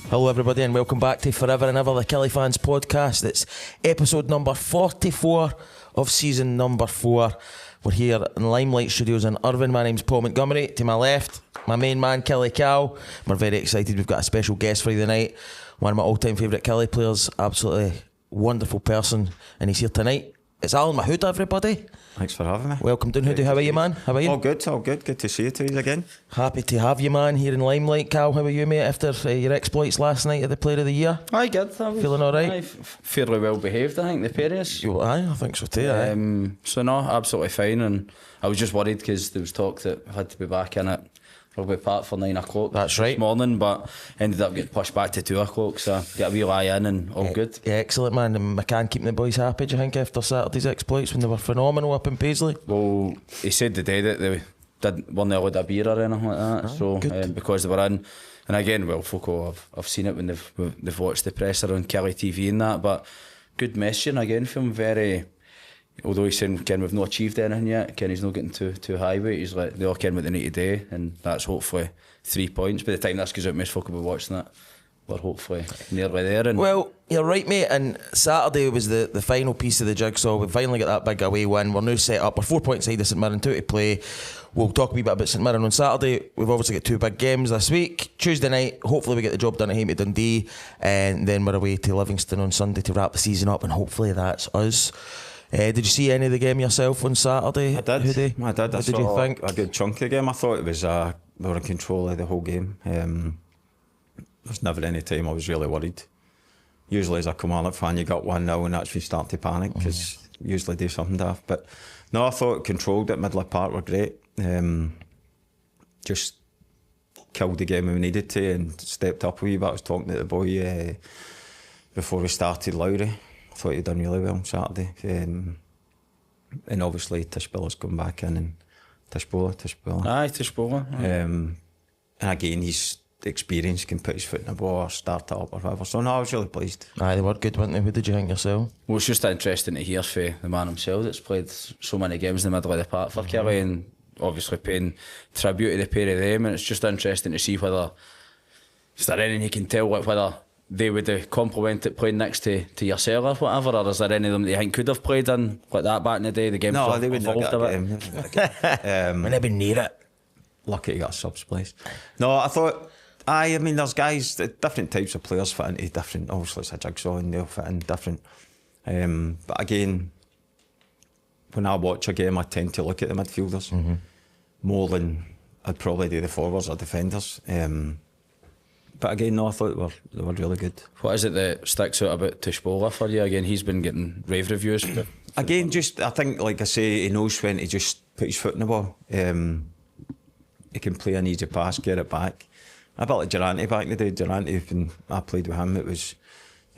Hello everybody and welcome back to Forever and Ever, the Killie Fans podcast. It's episode number 44 of season number 4. We're here in Limelight Studios in Irvine. My name's Paul Montgomery. To my left, my main man Killie Cow. We're very excited. We've got a special guest for you tonight. One of my all-time favourite Killie players. Absolutely wonderful person. And he's here tonight. It's Alan Mahood, everybody. Thanks for having me. Welcome down, Hoodie. How are you, man? How are you? All good. Good to see you two again. Happy to have you, man, here in Limelight. Cal, how are you, mate, after your exploits last night at the Player of the Year? Aye, good. Feeling alright? Aye, fairly well behaved, I think, the pair of us. Aye, I think so too. So no, absolutely fine. And I was just worried because there was talk that I had to be back in at Rugby Park for 9 o'clock. That's right. This morning, but ended up getting pushed back to 2 o'clock, so got a wee lie in and all good. Yeah, excellent, man. And McCann keeping the boys happy, do you think, after Saturday's exploits when they were phenomenal up in Paisley? Well, he said the day that they weren't allowed a beer or anything like that, so because they were in. And again, well, folk I've seen it when they've watched the presser on Killie TV and that, but good messaging again from very. Although he's saying we've not achieved anything yet, he's not getting too high with it. He's like, they all what they need to do, and that's hopefully 3 points. By the time this goes out, most folk will be watching it. We're hopefully nearly there. And well, you're right, mate. And Saturday was the final piece of the jigsaw. We finally got that big away win. We're now set up. We're 4 points ahead of St Mirren, 2 to play. We'll talk a wee bit about St Mirren on Saturday. We've obviously got 2 big games this week. Tuesday night, hopefully we get the job done at home to Dundee, and then we're away to Livingston on Sunday to wrap the season up, and hopefully that's us. Did you see any of the game yourself on Saturday? I did. Hoodie? What did you think? A good chunk of the game. I thought it was we were in control of the whole game. There's never any time I was really worried. Usually as a Kilmarnock fan, you got 1-0 and that's when you start to panic because usually do something daft. But no, I thought controlled it. Midland Park were great. Just killed the game when we needed to and stepped up a wee bit. I was talking to the boy before we started, Lowry. I thought he'd done really well on Saturday. And obviously Tishbilla's come back in and Tishbola. Aye, Tishbola. And again, his experience can put his foot in the ball or start it up or whatever. So no, I was really pleased. Aye, they were good, weren't they? What did you think yourself? Well, it's just interesting to hear for the man himself that's played so many games in the middle of the park for Killie and obviously paying tribute to the pair of them. And it's just interesting to see whether is there anything you can tell whether they would compliment it playing next to yourself or whatever, or is there any of them that you think could have played in like that back in the day? The game. No, they wouldn't have got a game. When they've been near it. Lucky to get a subs place. No, I thought. I mean, there's guys, different types of players fit into different. Obviously, it's a jigsaw and they'll fit in different. But again, when I watch a game, I tend to look at the midfielders more than I'd probably do the forwards or defenders. But again, no, I thought they were really good. What is it that sticks out about Tishbola for you? Again, he's been getting rave reviews. Again, just I think, like I say, he knows when to just put his foot in the ball. He can play an easy pass, get it back. A bit like Durante back in the day. Durante, when I played with him, it was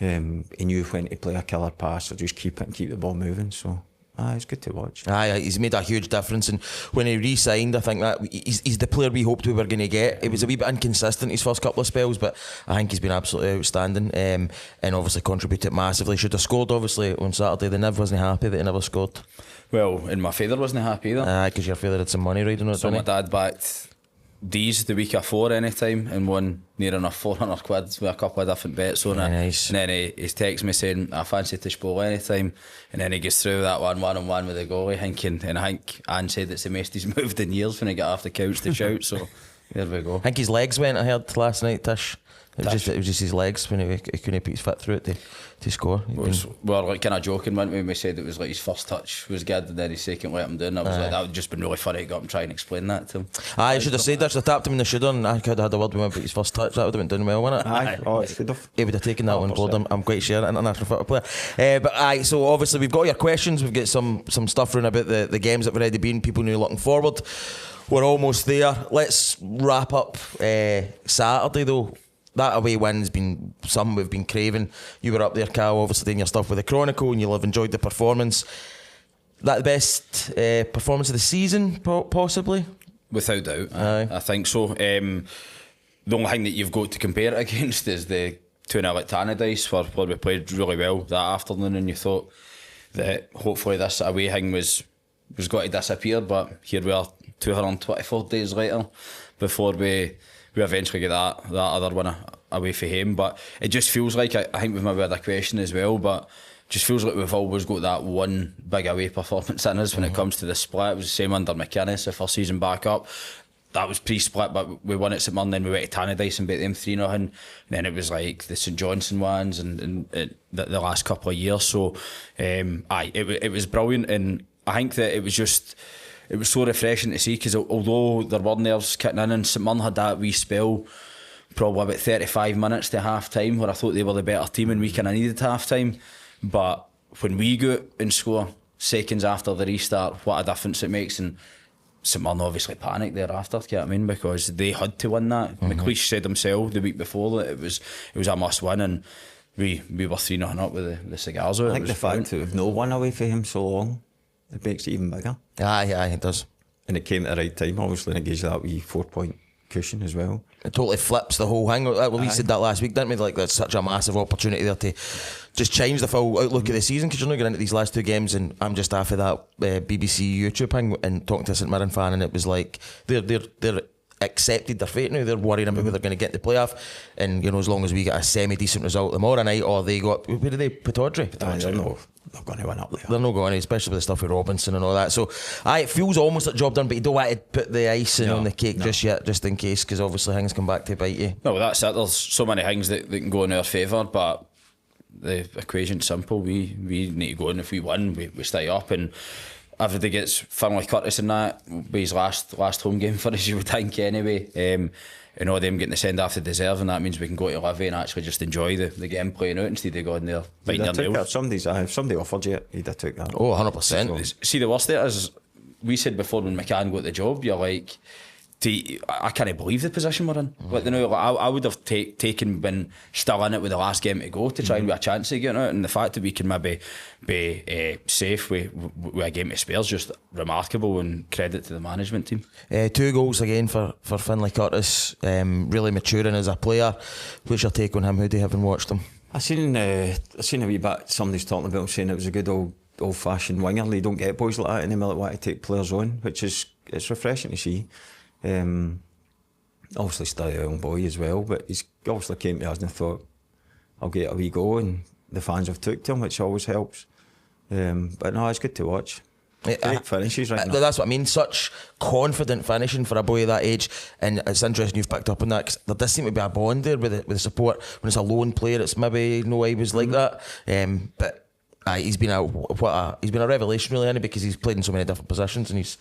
he knew when to play a killer pass or just keep it and keep the ball moving. So it's good to watch. Aye, he's made a huge difference, and when he re-signed, I think that he's the player we hoped we were going to get. It was a wee bit inconsistent his first couple of spells, but I think he's been absolutely outstanding, and obviously contributed massively. Should have scored obviously on Saturday. The Niv wasn't happy that he never scored. Well, and my father wasn't happy either. Aye, because your father had some money riding on it. So my dad backed D's the week afore anytime and won near enough 400 quid with a couple of different bets on it. Nice. And then he texts me saying, I fancy Tishbola anytime. And then he gets through that one-on-one with the goalie, thinking, and I think Anne said it's the most he's moved in years when he got off the couch to shout. So there we go. I think his legs went, I heard last night, Tish. It was just his legs when he couldn't put his foot through it to score. We were like kind of joking when we said it was like his first touch was good and then his second let him down. I was like, that would just been really funny to go up and try and explain that to him. Aye, I should have said that. I should have tapped him in the shoulder and I could have had a word with him about his first touch. That would have been done well, wouldn't it? Aye, it's good enough. He would have taken that on board. I'm quite sure, international football player. But aye, so obviously we've got your questions. We've got some stuff running about the games that we've already been. People new looking forward. We're almost there. Let's wrap up Saturday though. That away win's been something we've been craving. You were up there, Cal, obviously doing your stuff with the Chronicle, and you'll have enjoyed the performance. That the best performance of the season, possibly? Without doubt, Aye. I think so. The only thing that you've got to compare it against is the 2-0 at Tannadice, where we played really well that afternoon, and you thought that hopefully this away thing was going to disappear, but here we are 224 days later before we eventually get that other one away from home. But it just feels like, I think we've maybe had a question as well, but just feels like we've always got that one big away performance in us when it comes to the split. It was the same under McInnes, the first season back up. That was pre-split, but we won at St Mirren, then we went to Tannadice and beat them 3-0, and then it was like the St Johnstone ones and the last couple of years. So it was brilliant, and I think that it was so refreshing to see, because although there were nerves kicking in, and St Mirren had that wee spell probably about 35 minutes to half time where I thought they were the better team and we kind of needed half time, but when we go and score seconds after the restart, what a difference it makes. And St Mirren obviously panicked thereafter, you know what I mean, because they had to win that. McLeish said himself the week before that it was a must win, and we were 3-0 up with the cigars out. I think the fact that we've no won away from him so long, it makes it even bigger. Aye, it does. And it came at the right time, obviously, and it gives you that wee 4-point cushion as well. It totally flips the whole thing. We said that last week, didn't we? Like, there's such a massive opportunity there to just change the full outlook of the season, because you're not getting into these last two games, and I'm just after that BBC YouTube thing and talking to a St Mirren fan, and it was like they're accepted their fate now. They're worrying about whether they're going to get the playoff, and as long as we get a semi-decent result tomorrow night, or they go up, where do they put Audrey? They're not going to win up there. They're not going to, especially with the stuff with Robinson and all that. So it feels almost like job done, but you don't want to put the icing on the cake just yet, just in case, because obviously things come back to bite you. No, that's it. There's so many things that can go in our favour, but the equation's simple. We need to go in. If we win, we stay up, and everybody gets Finlay Curtis in that. Be his last home game for us, you would think, anyway. And all them getting the send off they deserve, and that means we can go to Livy and actually just enjoy the game playing out instead of going there biting their nails. If somebody offered you it, he'd have took that. Oh, 100%. See, the worst there is, we said before when McCann got the job, you're like, I can't believe the position we're in. Like, I would have been still in it with the last game to go to try and get a chance of getting out, and the fact that we can maybe be safe with a game to spare is just remarkable, and credit to the management team. 2 goals again for Finlay Curtis, really maturing as a player. What's your take on him, Hoodie, having watched him? I seen a wee bit, somebody's talking about him saying it was a good old-fashioned winger. They don't get boys like that anymore that want to take players on, it's refreshing to see. Obviously still a young boy as well, but he's obviously came to us and thought, I'll get a wee go, and the fans have took to him, which always helps. But no, it's good to watch. Great finishes right now. That's what I mean, such confident finishing for a boy of that age, and it's interesting you've picked up on that, because there does seem to be a bond there with the support. When it's a lone player, it's maybe no way was like that, but he's been a revelation really, isn't he? Because he's played in so many different positions, and he's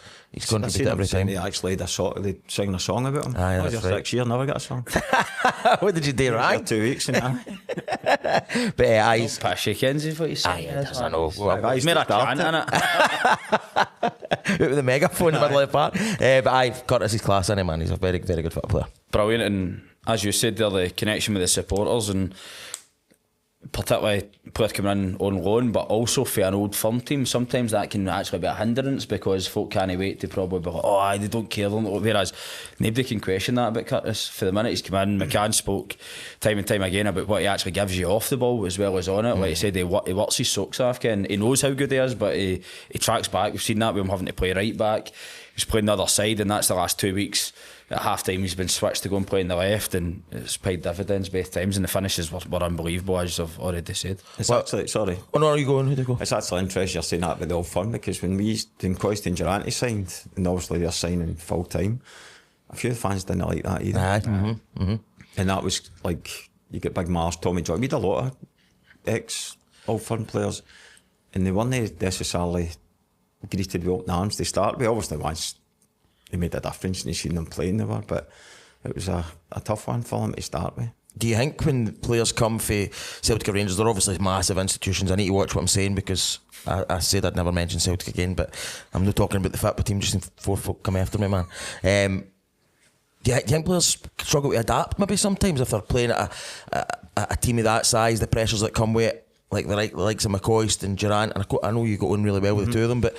contributed every time. He actually had they singing a song about him. Aye, that's right. 6 years, never got a song. What did you do wrong? 2 weeks and that. But he's Pashy Kenzie, what you say? I know. He's made a chant in it. With the megaphone in the middle of the park. But Curtis is class, isn't he, man? He's a very, very good football player. Brilliant, and as you said there, the connection with the supporters, and particularly players coming in on loan, but also for an old firm team, sometimes that can actually be a hindrance, because folk can't wait to probably be like, they don't care, whereas nobody can question that about Curtis. For the minute he's come in, McCann spoke time and time again about what he actually gives you off the ball as well as on it. Like he said, he works his socks off, and he knows how good he is, but he tracks back. We've seen that with him having to play right back. He's playing the other side, and that's the last 2 weeks. At half time he's been switched to go and play on the left, and it's paid dividends both times, and the finishes were unbelievable, as I've already said. It's actually, sorry. Oh no, are you going? Who'd you go? It's actually interesting you're saying that with the old firm, because when Coyste and Durante signed, and obviously they're signing full time, a few fans didn't like that either. Aye. And that was like, you get Big Mars, Tommy Joy, we had a lot of ex-old firm players, and they weren't necessarily greeted with open arms to start with. Obviously once they made a difference and you seen them playing, but it was a tough one for them to start with. Do you think when players come for Celtic or Rangers, they're obviously massive institutions? I need to watch what I'm saying, because I said I'd never mention Celtic again, but I'm not talking about the football team just in 4 folk come after me, man. Do you think players struggle to adapt maybe sometimes if they're playing at a team of that size, the pressures that come with it, like the likes of McCoist and Durant, and I know you got on really well with the two of them, but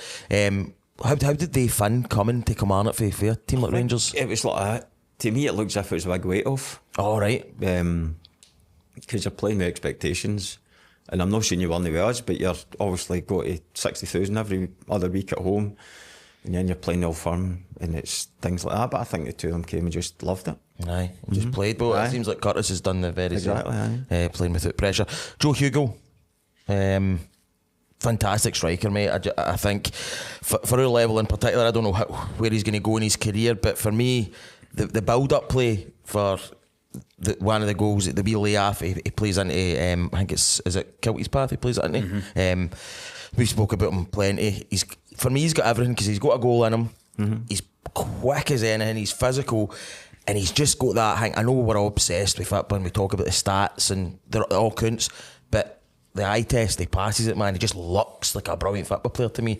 how did they find coming to Kilmarnock for a team like Rangers? It was like to me it looks as if it was a big weight off. Oh right. Because you're playing with expectations, and I'm not saying you weren't with us, but you're obviously got to 60,000 every other week at home. and then you're playing Old Firm, and it's things like that. But I think the two of them came and just loved it. Aye, just played. But it seems like Curtis has done the very exactly, same. Playing without pressure. Joe Hugo, fantastic striker, mate. I think for our level in particular, I don't know where he's going to go in his career, but for me, the build-up play for one of the goals, the wee layoff, he plays into, I think is it Kiltie's path he plays it into. We spoke about him plenty. For me, he's got everything because he's got a goal in him. He's quick as anything. He's physical, and he's just got that thing. I know we're all obsessed with football and we talk about the stats and it all counts, but the eye test, he passes it, man. He just looks like a brilliant football player to me.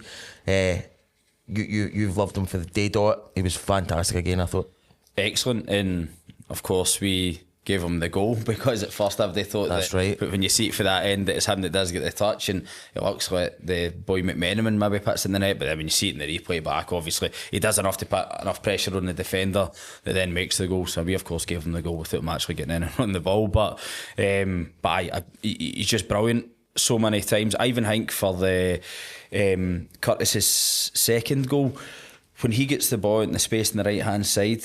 You've loved him for the day dot. He was fantastic again, I thought. Excellent, and of course we gave him the goal because at first they thought that's that, right. But when you see it for that end, that it's him that does get the touch, and it looks like the boy McMenamin maybe puts in the net. But then when you see it in the replay back, obviously he does enough to put enough pressure on the defender that then makes the goal. So we of course gave him the goal without him actually getting in on the ball. But he's just brilliant so many times. I even think for the Curtis's second goal, when he gets the ball in the space on the right hand side,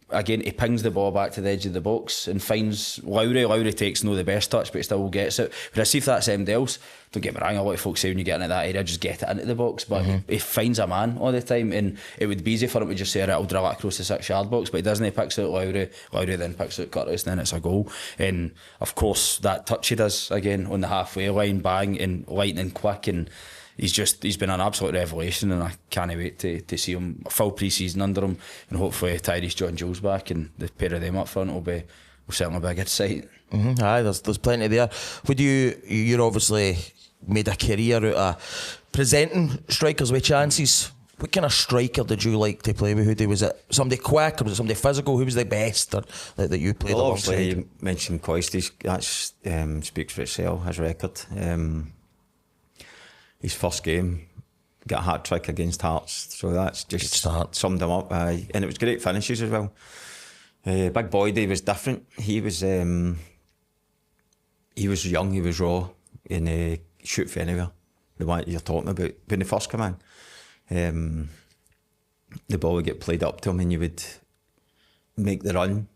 he pings the ball back to the edge of the box and finds Lowry. Lowry takes no the best touch, but he still gets it. But I see if that's anybody else, don't get me wrong, a lot of folks say when you get into that area, just get it into the box. But he finds a man all the time, and it would be easy for him to just say, right, I'll drill it across the 6-yard box, but he doesn't. He picks out Lowry. Lowry then picks out Curtis, and then it's a goal. And of course, that touch he does again on the halfway line, bang, and lightning quick, and he's been an absolute revelation, and I can't wait to see him full pre-season under him, and hopefully Tyrese John Jules back and the pair of them up front will certainly be a good sight. Aye, there's plenty there. Would you're obviously made a career out of presenting strikers with chances. What kind of striker did you like to play with? Was it somebody quick or was it somebody physical? Who was the best that you played alongside? Obviously you mentioned Coisty, that speaks for itself, his record. His first game, got a hat-trick against Hearts, so that's just summed him up. And it was great finishes as well. Big Boydie was different. He was young, he was raw, and shoot for anywhere. The one you're talking about, when he first came in, the ball would get played up to him and you would make the run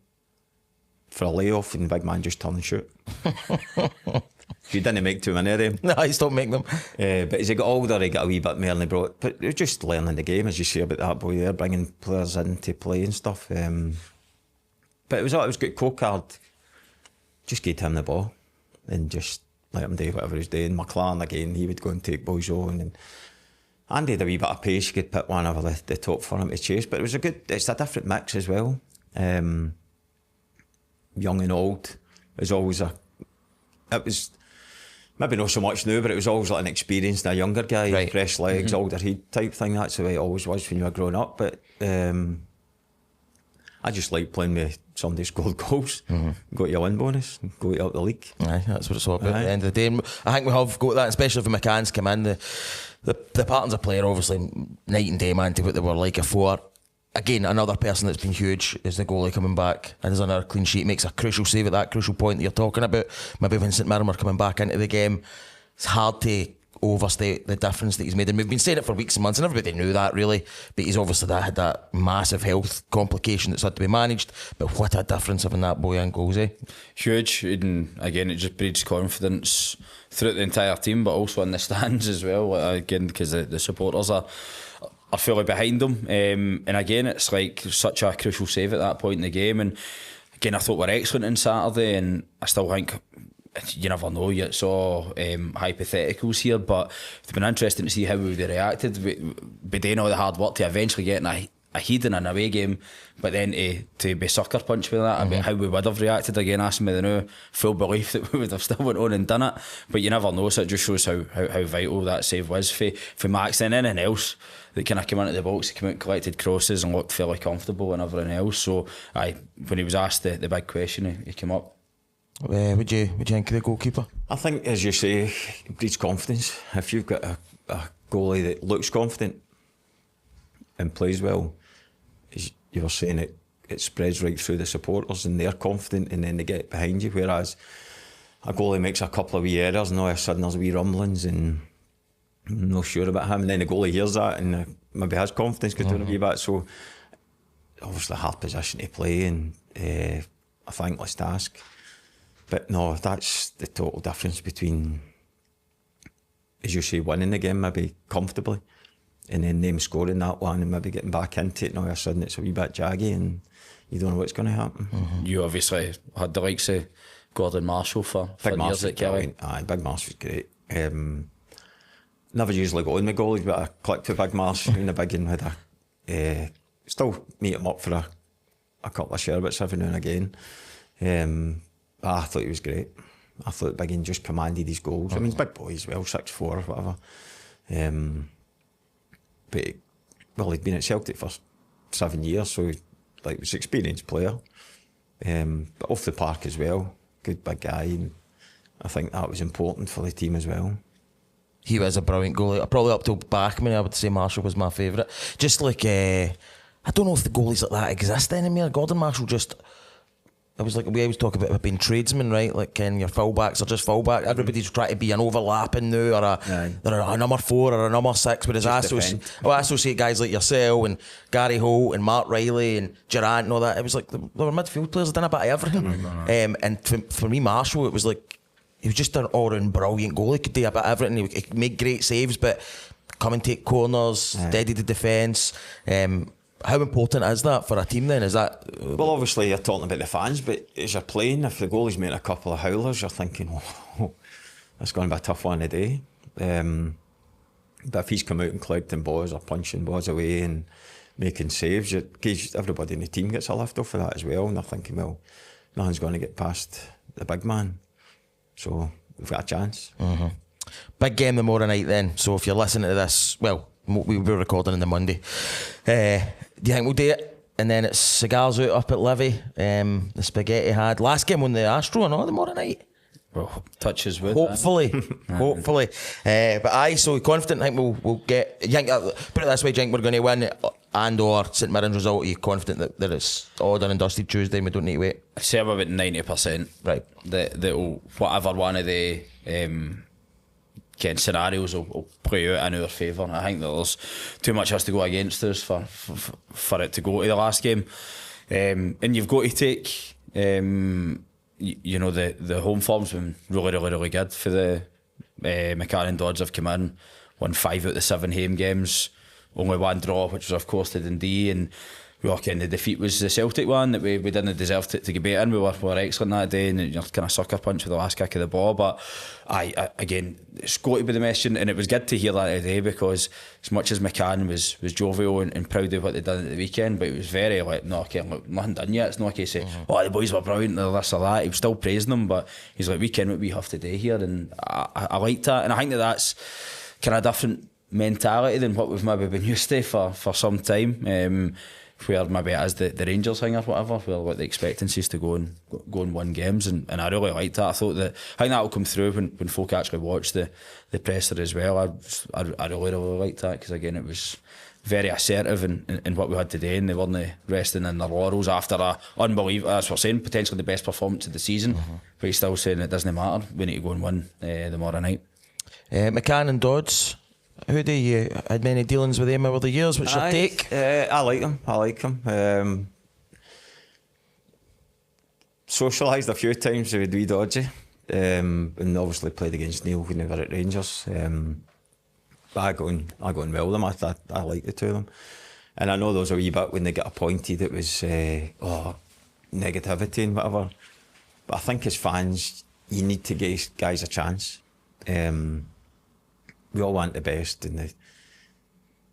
for a layoff and the big man just turn and shoot. You didn't make too many of them. No, he stopped making them. But as he got older, he got a wee bit more and he brought. But it was just learning the game, as you see about that boy there, bringing players in to play and stuff. But it was good. Co-card, just gave him the ball and just let him do whatever he's doing. McLaren again, he would go and take boys on, and Andy had a wee bit of pace. He could put one over the top for him to chase. But it's a different mix as well. Young and old is always it was maybe not so much now, but it was always like an experienced, a younger guy, right. Fresh legs, older heat type thing. That's the way it always was when you were growing up. But I just like playing with somebody who scored goals, got your win bonus, go out the league. Aye, that's what it's all about. At the end of the day, I think we have got that, especially if McCann's come in. The patterns of player, obviously, night and day, man, to what they were like before. Again, another person that's been huge is the goalie coming back, and there's another clean sheet, makes a crucial save at that crucial point that you're talking about. Maybe when St Mirren are coming back into the game, it's hard to overstate the difference that he's made, and we've been saying it for weeks and months and everybody knew that really, but he's obviously had that massive health complication that's had to be managed. But what a difference having that boy in goals, huge. And again, it just breeds confidence throughout the entire team, but also in the stands as well, again, because the supporters are fully behind them, and again it's like such a crucial save at that point in the game. And again, I thought we're excellent on Saturday, and I still think you never know, it's all hypotheticals here, but it's been interesting to see how we would have reacted. We doing all the hard work to eventually getting a head in an away game, but then to be sucker punched with that, how we would have reacted. Again, asking me the new full belief that we would have still went on and done it, but you never know, so it just shows how vital that save was for Max. And anything else that kind of came into the box, he came out, collected crosses and looked fairly comfortable and everything else. So when he was asked the big question, he came up. Would you think of the goalkeeper? I think, as you say, it breeds confidence. If you've got a goalie that looks confident and plays well, as you were saying, it spreads right through the supporters and they're confident and then they get behind you. Whereas a goalie makes a couple of wee errors and all of a sudden there's wee rumblings and I'm not sure about him, and then the goalie hears that and maybe his confidence goes down a wee bit. So obviously a hard position to play and a thankless task. But no, that's the total difference between, as you say, winning the game maybe comfortably and then them scoring that one and maybe getting back into it, and all of a sudden it's a wee bit jaggy and you don't know what's going to happen. You obviously had the likes of Gordon Marshall for years at Killie. Aye, Big Marsh was great. Never usually go on with goalies, but I clicked with Big Marsh in the big and had still meet him up for a couple of sherbets every now and again. I thought he was great. I thought Biggin just commanded his goals. I mean, he's big boy as well, 6'4" or whatever. But he'd been at Celtic for 7 years, so he was an experienced player. But off the park as well, good big guy. And I think that was important for the team as well. He was a brilliant goalie. Probably up till Bachmann, I would say Marshall was my favourite. Just like, I don't know if the goalies like that exist anymore. Gordon Marshall just... It was like we always talk about being tradesmen, right? Like, your fullbacks are just fullback. Everybody's trying to be an overlapping now, or they're a number 4 or a number 6. Whereas I associate guys like yourself and Gary Holt and Mark Riley and Durant and all that. It was like they were midfield players. They'd done a bit of everything. And for me, Marshall, it was like he was just an all-round brilliant goalie. He could do a bit of everything. He could make great saves, but come and take corners, steady the defence. How important is that for a team then? Is that... Well, obviously you're talking about the fans, but as you're playing, if the goalie's making a couple of howlers, you're thinking, oh, that's going to be a tough one today. But if he's come out and collecting balls or punching balls away and making saves, everybody in the team gets a lift off of that as well, and they're thinking, well, nothing's going to get past the big man. So we've got a chance. Big game tomorrow night then. So if you're listening to this, well, we were recording on the Monday. Do you think we'll do it? And then it's cigars out up at Livy. The spaghetti had last game on the Astro and all tomorrow night. Well, touches wood. Hopefully, hopefully. But I so confident. I think we'll get. You think, put it this way, do you think we're going to win and or St Mirren's result? Are you confident that it's all done and dusted Tuesday and we don't need to wait? I say I'm about 90%. Right. That whatever one of the scenarios will play out in our favour. I think that there's too much has to go against us for it to go to the last game. And you've got to take, the home form's been really good for the McCann Dodds have come in, won 5 out of the 7 home games, only 1 draw, which was of course to Dundee, and the defeat was the Celtic one that we didn't deserve to get beat in. We were excellent that day, and kind of sucker punch with the last kick of the ball. But again, it's got to be the message, and it was good to hear that today, because as much as McCann was jovial and proud of what they'd done at the weekend, but it was very like, no, okay, look, nothing done yet. It's not okay to say, oh, the boys were brilliant, or this or that. He was still praising them, but he's like, we ken what we have to do here, and I liked that, and I think that's kind of different mentality than what we've maybe been used to for some time. Where maybe it is the Rangers thing or whatever, where what the expectancies to go and win games, and I really liked that. I think that will come through when folk actually watch the presser as well. I really liked that, because again it was very assertive in what we had today, and they weren't resting in their laurels after a unbelievable, as we're saying, potentially the best performance of the season. But he's still saying it doesn't matter. We need to go and win tomorrow night. McCann and Dodds. Who do you had many dealings with them over the years? What's your take? I like them. Socialised a few times with wee Dodgy, and obviously played against Neil when they were at Rangers. But I go on well with them. I like the two of them, and I know there was a wee bit when they got appointed. It was negativity and whatever. But I think as fans, you need to give guys a chance. We all want the best, and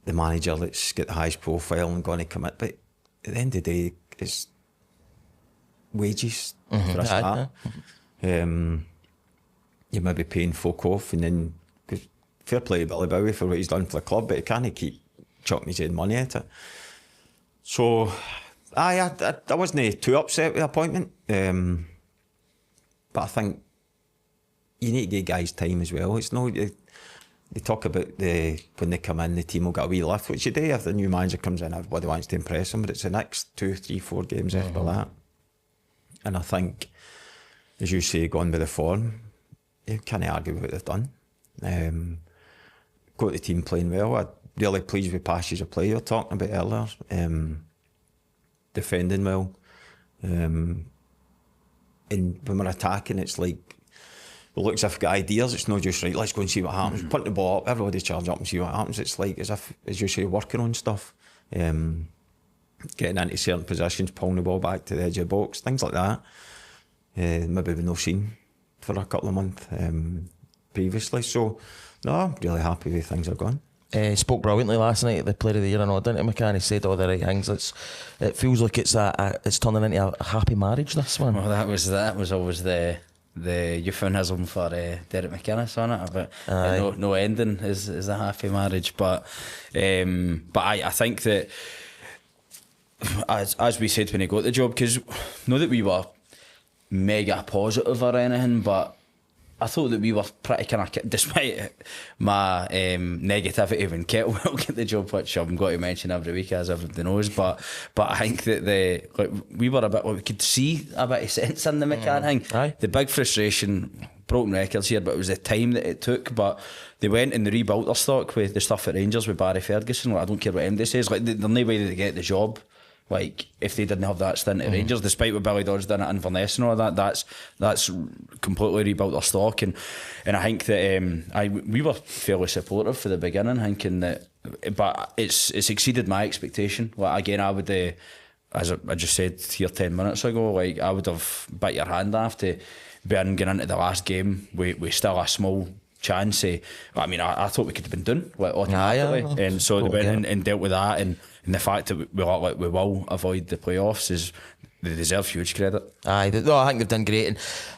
the manager let's get the highest profile and going to commit. But at the end of the day, it's wages for a start. You may be paying folk off, and then cause fair play to Billy Bowie for what he's done for the club, but he can't keep chucking his own money at it. So I wasn't too upset with the appointment, but I think you need to give guys time as well. It's no. They talk about when they come in, the team will get a wee lift, which you do. If the new manager comes in, everybody wants to impress them, but it's the next 2, 3, 4 games after that. And I think, as you say, going with the form, you can't argue with what they've done. Got the team playing well. really pleased with passages of play you were talking about earlier. Defending well. And when we're attacking, it's like, it looks as if we've got ideas. It's not just, right, let's go and see what happens. Punt the ball up, everybody charge up and see what happens. It's like, as if, as you say, working on stuff. Getting into certain positions, pulling the ball back to the edge of the box, things like that. Maybe we've not seen for a couple of months previously. So, no, I'm really happy with things have gone. Spoke brilliantly last night at the Player of the Year and all, didn't he, McCann? He said all the right things. It feels like it's turning into a happy marriage, this one. Well, that was always the euphemism for Derek McInnes on it, but no ending is a happy marriage. But I think that as we said when he got the job, because not that we were mega positive or anything, but I thought that we were pretty kind of, despite my negativity when Kettlewell get the job, which I'm going to mention every week as everybody knows, but I think that we were a bit, we could see a bit of sense in the McCann thing. Aye. The big frustration, broken records here, but it was the time that it took. But they went and they rebuilt their stock with the stuff at Rangers with Barry Ferguson. Like, I don't care what MD says, like, there's no way they get the job. Like, if they didn't have that stint at Rangers, despite what Billy Dodds done at Inverness and all that, that's completely rebuilt their stock. And I think that we were fairly supportive for the beginning, thinking that, but it's exceeded my expectation. Like, again, I would, as I just said here 10 minutes ago, like, I would have bit your hand off to going into the last game with still a small chance. I mean, I thought we could have been done, like, automatically, and so they went and dealt with that, and the fact that we will avoid the playoffs is, they deserve huge credit. I think they've done great, and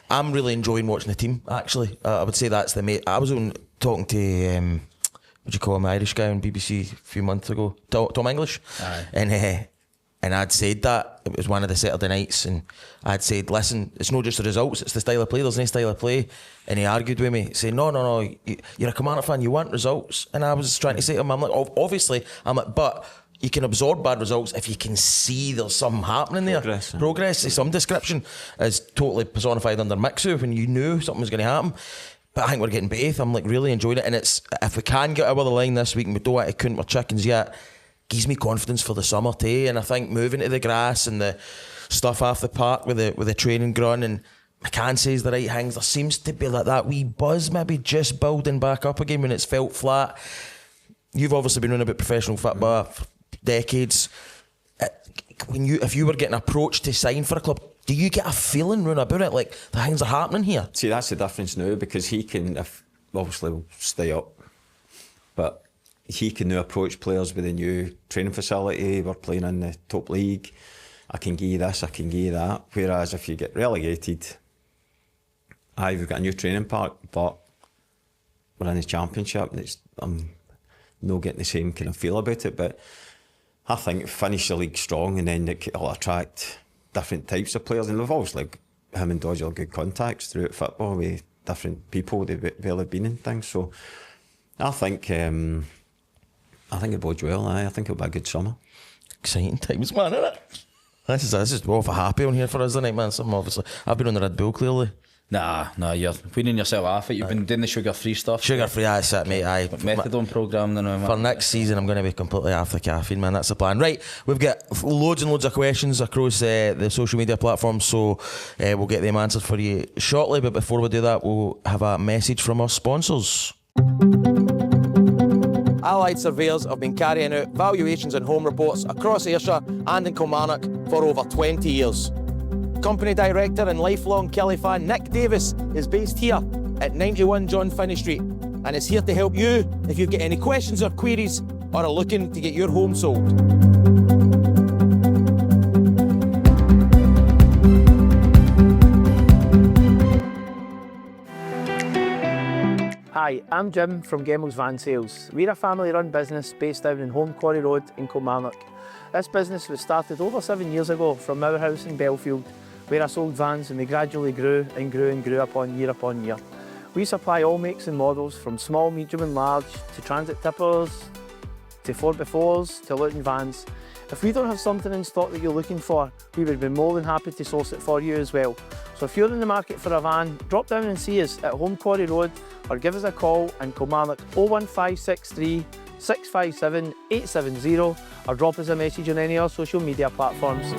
I'm really enjoying watching the team. Actually, I would say that's the mate. I was on talking to what do you call him, Irish guy on BBC a few months ago, Tom English, and I'd said that it was one of the Saturday nights, and I'd said, listen, it's not just the results, it's the style of play. There's no style of play. And he argued with me, saying, no, you're a Commander fan, you want results. And I was trying to say to him, I'm like, obviously, but you can absorb bad results if you can see there's something happening there. Progress of some description is totally personified under Mixu when you knew something was going to happen. But I think we're getting both. I'm like really enjoying it, and it's, if we can get over the line this week and we don't want to count our chickens yet, gives me confidence for the summer too. And I think moving to the grass and the stuff off the park with the training ground, and McCann says the right things, there seems to be like that wee buzz maybe just building back up again when it's felt flat. You've obviously been running about professional football for decades. If you were getting approached to sign for a club, do you get a feeling round about it like the things are happening here? See, that's the difference now, because he can, obviously will stay up, but he can now approach players with a new training facility. We're playing in the top league. I can give you this, I can give you that. Whereas if you get relegated, we've got a new training park, but we're in the Championship. I'm not getting the same kind of feel about it. But I think finish the league strong, and then it'll attract different types of players. And we've obviously, him and Dodge, have good contacts throughout football with different people they've have been in things. So I think it bodes well. I think it'll be a good summer. Exciting times, man, isn't it? This is awful happy on here for us tonight, man. Something obviously. I've been on the Red Bull clearly. Nah, you're weaning yourself off it. You've been doing the sugar-free stuff. Sugar-free, that's it, mate. Methadone programme. For next season, I'm going to be completely off the caffeine, man. That's the plan. Right, we've got loads and loads of questions across the social media platforms, so we'll get them answered for you shortly. But before we do that, we'll have a message from our sponsors. Allied Surveyors have been carrying out valuations and home reports across Ayrshire and in Kilmarnock for over 20 years. Company director and lifelong Killie fan Nick Davis is based here at 91 John Finney Street and is here to help you if you've got any questions or queries or are looking to get your home sold. Hi, I'm Jim from Gemmell's Van Sales. We're a family-run business based down in Home Quarry Road in Kilmarnock. This business was started over 7 years ago from our house in Belfield, where I sold vans, and we gradually grew upon year. We supply all makes and models from small, medium and large to transit tippers, to 4x4s, to Luton vans. If we don't have something in stock that you're looking for, we would be more than happy to source it for you as well. So if you're in the market for a van, drop down and see us at Home Quarry Road or give us a call in Kilmarnock 01563 657 870 or drop us a message on any of our social media platforms.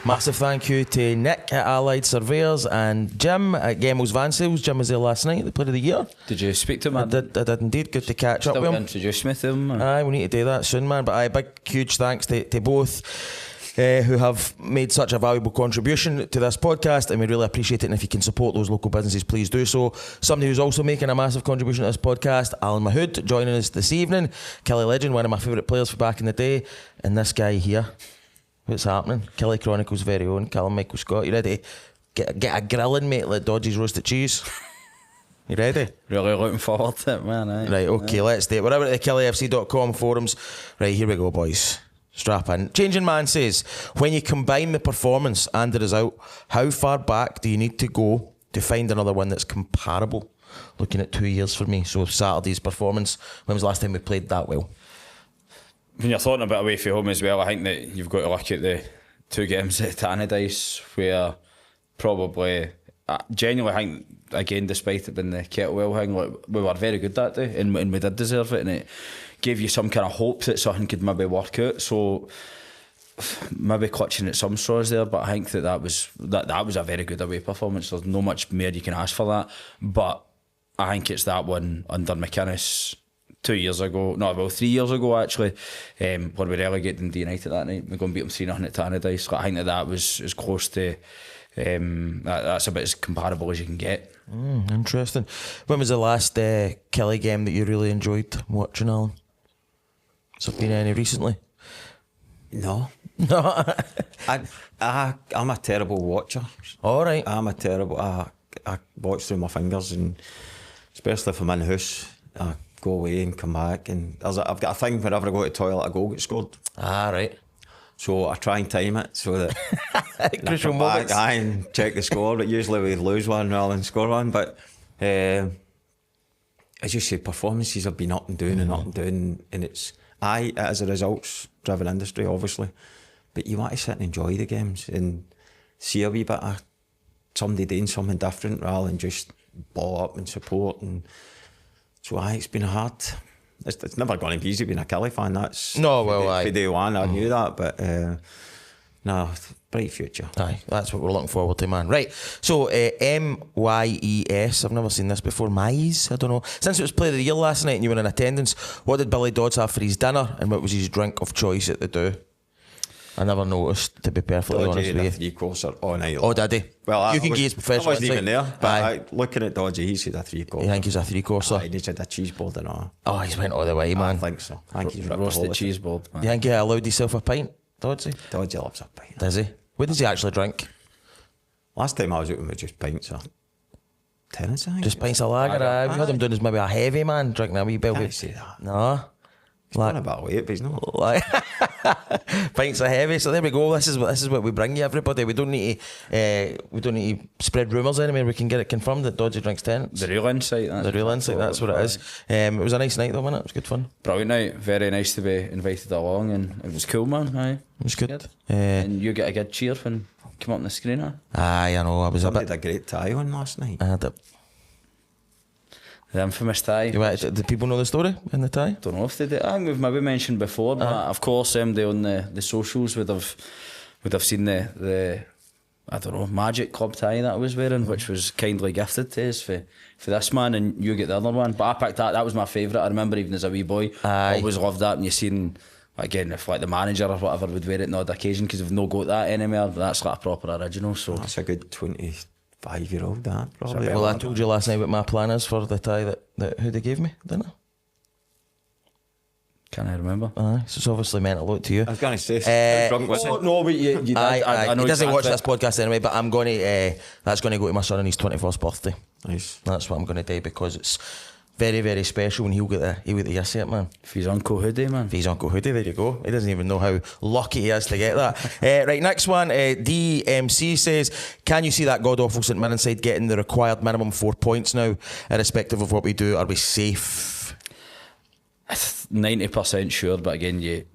Massive thank you to Nick at Allied Surveyors and Jim at Gemmels Van Sales. Jim was there last night, the player of the year. Did you speak to him? I did indeed. Good to catch up with him. Introduce me to him. Aye, we need to do that soon, man. But aye, big, huge thanks to both who have made such a valuable contribution to this podcast, and we really appreciate it. And if you can support those local businesses, please do so. Somebody who's also making a massive contribution to this podcast, Alan Mahood, joining us this evening. Killie legend, one of my favourite players for back in the day. And this guy here, what's happening? Killie Chronicles' very own Callum Michael Scott. You ready? Get a grilling, mate, like Dodgy's roasted cheese. You ready? Really looking forward to it, man. Aye. Right, okay, let's do it. We're over at the KillieFC.com forums. Right, here we go, boys. Strap in. Changing Man says, when you combine the performance and the result, how far back do you need to go to find another one that's comparable? Looking at 2 years for me. So Saturday's performance, when was the last time we played that well? When you're talking about away from home as well, I think that you've got to look at the 2 games at Tannadice, where probably, genuinely, I think, again, despite it being the kettlewell thing, like, we were very good that day, and we did deserve it, and it gave you some kind of hope that something could maybe work out. So maybe clutching at some straws there, but I think that was a very good away performance. There's no much more you can ask for that, but I think it's that one under McInnes 3 years ago actually, when we relegated Dundee United that night. We're going to beat them 3-0 at Tannadice. I think that was as close to that's about as comparable as you can get. Interesting. When was the last Killie game that you really enjoyed watching, Alan? Has there been any recently? No. I'm a terrible watcher. All right. I'm a terrible. I watch through my fingers, and especially if I'm in the house, I go away and come back. And I've got a thing whenever I go to the toilet, a goal gets scored. Ah, right. So I try and time it so that crucial back, moments. and check the score. But usually we lose one rather than score one. But as you say, performances have been up and down and up and down, and it is a results-driven industry, obviously. But you want to sit and enjoy the games and see a wee bit of somebody doing something different rather than just ball up and support. And so it's been hard. It's never going to be easy being a Killie fan. That's for day one. I knew that, but no, bright future. Aye, that's what we're looking forward to, man. Right, so MYES, I've never seen this before. Myes, I don't know. Since it was Player of the Year last night and you were in attendance, what did Billy Dodds have for his dinner, and what was his drink of choice at the do? I never noticed, to be perfectly honest with you. Dodgy three-courser all night. Oh, did he? Well, you can get his professional. I wasn't even there, Aye. but looking at Dodgy, he said a three-courser. You think he's a three-courser? He had a cheese board and all. Oh, he's went all the way, man. I think so. I think he's ripped Roasted the cheese board. You think he allowed himself a pint, Dodgy? Dodgy loves a pint. Does he? What does he actually drink? Last time I was out with him, it was just pints of tennis, I think. Just pints of lager. We had him doing as maybe a heavy man, drinking a wee bit. Can't say that. No. He's on about weight, but he's not. Like pints of heavy. So there we go. This is what we bring you, everybody. We don't need to spread rumours anymore. We can get it confirmed that Dodgy drinks tenants. The real insight. That's what it is. It was a nice night though, wasn't it? It was good fun. Brilliant night. Very nice to be invited along, and it was cool, man. Aye. It was good. And you get a good cheer when you come up on the screen, huh? Aye, I know. I was Somebody had a great tie on last night. I had a, The infamous tie. did people know the story in the tie? Don't know if they did. I think we've maybe mentioned before, but of course, they on the socials would have seen the I don't know, Magic Club tie that I was wearing, which was kindly gifted to us for this man, and you get the other one. But I picked that. That was my favourite. I remember even as a wee boy, Aye. always loved that. And you seen, again, if like the manager or whatever would wear it on odd occasion, because we've no got that anymore. That's like a proper original. So That's a good 25-year-old, that probably. Well, I told you last night what my plan is for the tie that Hoodie gave me, didn't I? can't I remember? Aye, so it's obviously meant a lot to you. I was going to say, how drunk was he? No, but you did. I know he doesn't watch exactly. this podcast anyway, but I'm going to. That's going to go to my son on his 21st birthday. Nice. That's what I'm going to do, because it's very, very special, and he'll get the yes it, man. If he's Uncle Hoodie, man. If he's Uncle Hoodie, there you go. He doesn't even know how lucky he is to get that. Right, next one. DMC says, can you see that god-awful St Mirren side getting the required minimum 4 points now, irrespective of what we do? Are we safe? 90% sure, but again, you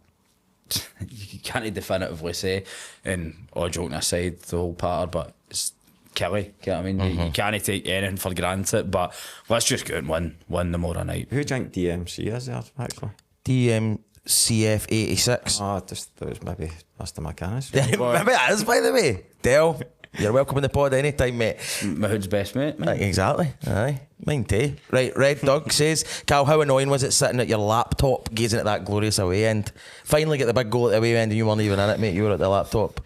can't definitively say. And all joking aside, the whole patter, but it's Killie. You know what I mean? You can't take anything for granted, but let's just go and win tomorrow night. Who do you think DMC is there, actually? DMCF 86. Oh, I just thought it was maybe Mr. McCannis. Maybe that is, by the way. Dale, you're welcome in the pod anytime, mate. Mahood's best mate, mate. Exactly. Aye. Mine too. Right, Red Dog says, Cal, how annoying was it sitting at your laptop gazing at that glorious away end? Finally get the big goal at the away end and you weren't even in it, mate. You were at the laptop.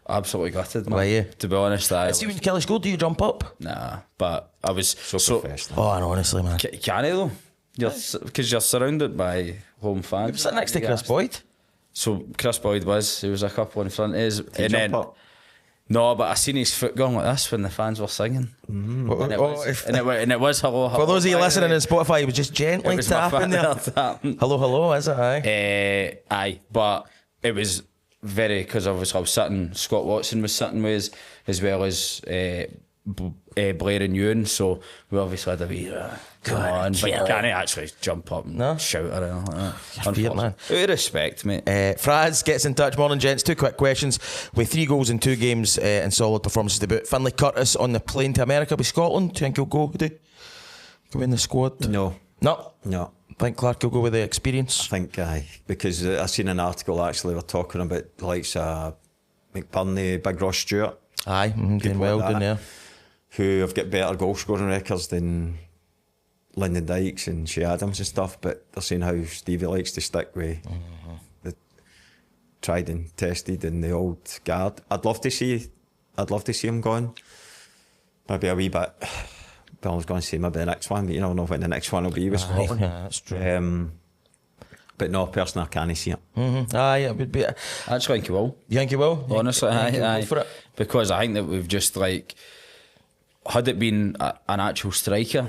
Absolutely gutted, man. Were you? To be honest, I See, when Killie scored, do you jump up? Nah, but I was so professional. Oh, and honestly, man. Can he though? Because you're surrounded by home fans. You were sitting next to Chris Boyd. So Chris Boyd was a couple in front of us. Did you jump up? No, but I seen his foot going like this when the fans were singing. And it was hello. For those of you listening on Spotify, he was just it gently was my tapping there. tapping. Hello, is it? Aye. Aye, but it was very, because obviously I was sitting, Scott Watson was sitting with us, as well as Blair and Ewan, so we obviously had a wee come on, but you can't actually jump up and shout or anything like that. You're weird, man. Out of respect, mate. Fraz gets in touch. Morning, gents. 2 quick questions. With 3 goals in 2 games and solid performances to boot, Finlay Curtis on the plane to America with Scotland. Do you think he'll go? Go in the squad? No. I think Clark will go with the experience. I think, because I seen an article actually, we're talking about the likes of McBurney, Big Ross Stewart. Aye, doing well down there. Who have got better goal scoring records than Lyndon Dykes and Shea Adams and stuff, but they're saying how Stevie likes to stick with the tried and tested and the old guard. I'd love to see him going. Maybe a wee bit. But I was going to say maybe the next one, but you don't know when the next one will be with Scotland. Yeah, that's true. But no, personally, I can't see it. Aye, it would be. I actually think he will. You think you will? Honestly, Go for it. Because I think that we've just had it been an actual striker,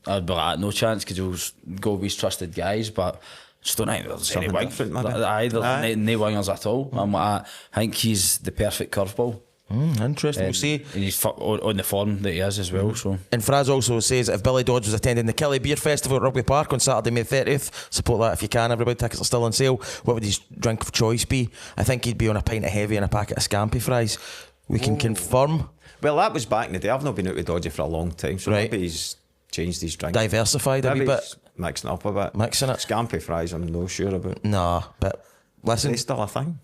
I'd be like, no chance, because he'll go with his trusted guys, but I just don't think there's any Something wing. different, maybe. There's no wingers at all. I think he's the perfect curveball. Interesting. We'll see. And he's on the form that he is as well. So. And Fraz also says if Billy Dodge was attending the Killie Beer Festival at Rugby Park on Saturday, May 30th, support that if you can. Everybody, tickets are still on sale. What would his drink of choice be? I think he'd be on a pint of heavy and a packet of scampi fries. We can confirm. Well, that was back in the day. I've not been out with Dodgy for a long time, so Right. maybe he's changed his drink. Diversified a Maybe wee bit. he's mixing it up a bit. Mixing it. Scampi fries, I'm no sure about. Nah, but listen, Is they still a thing?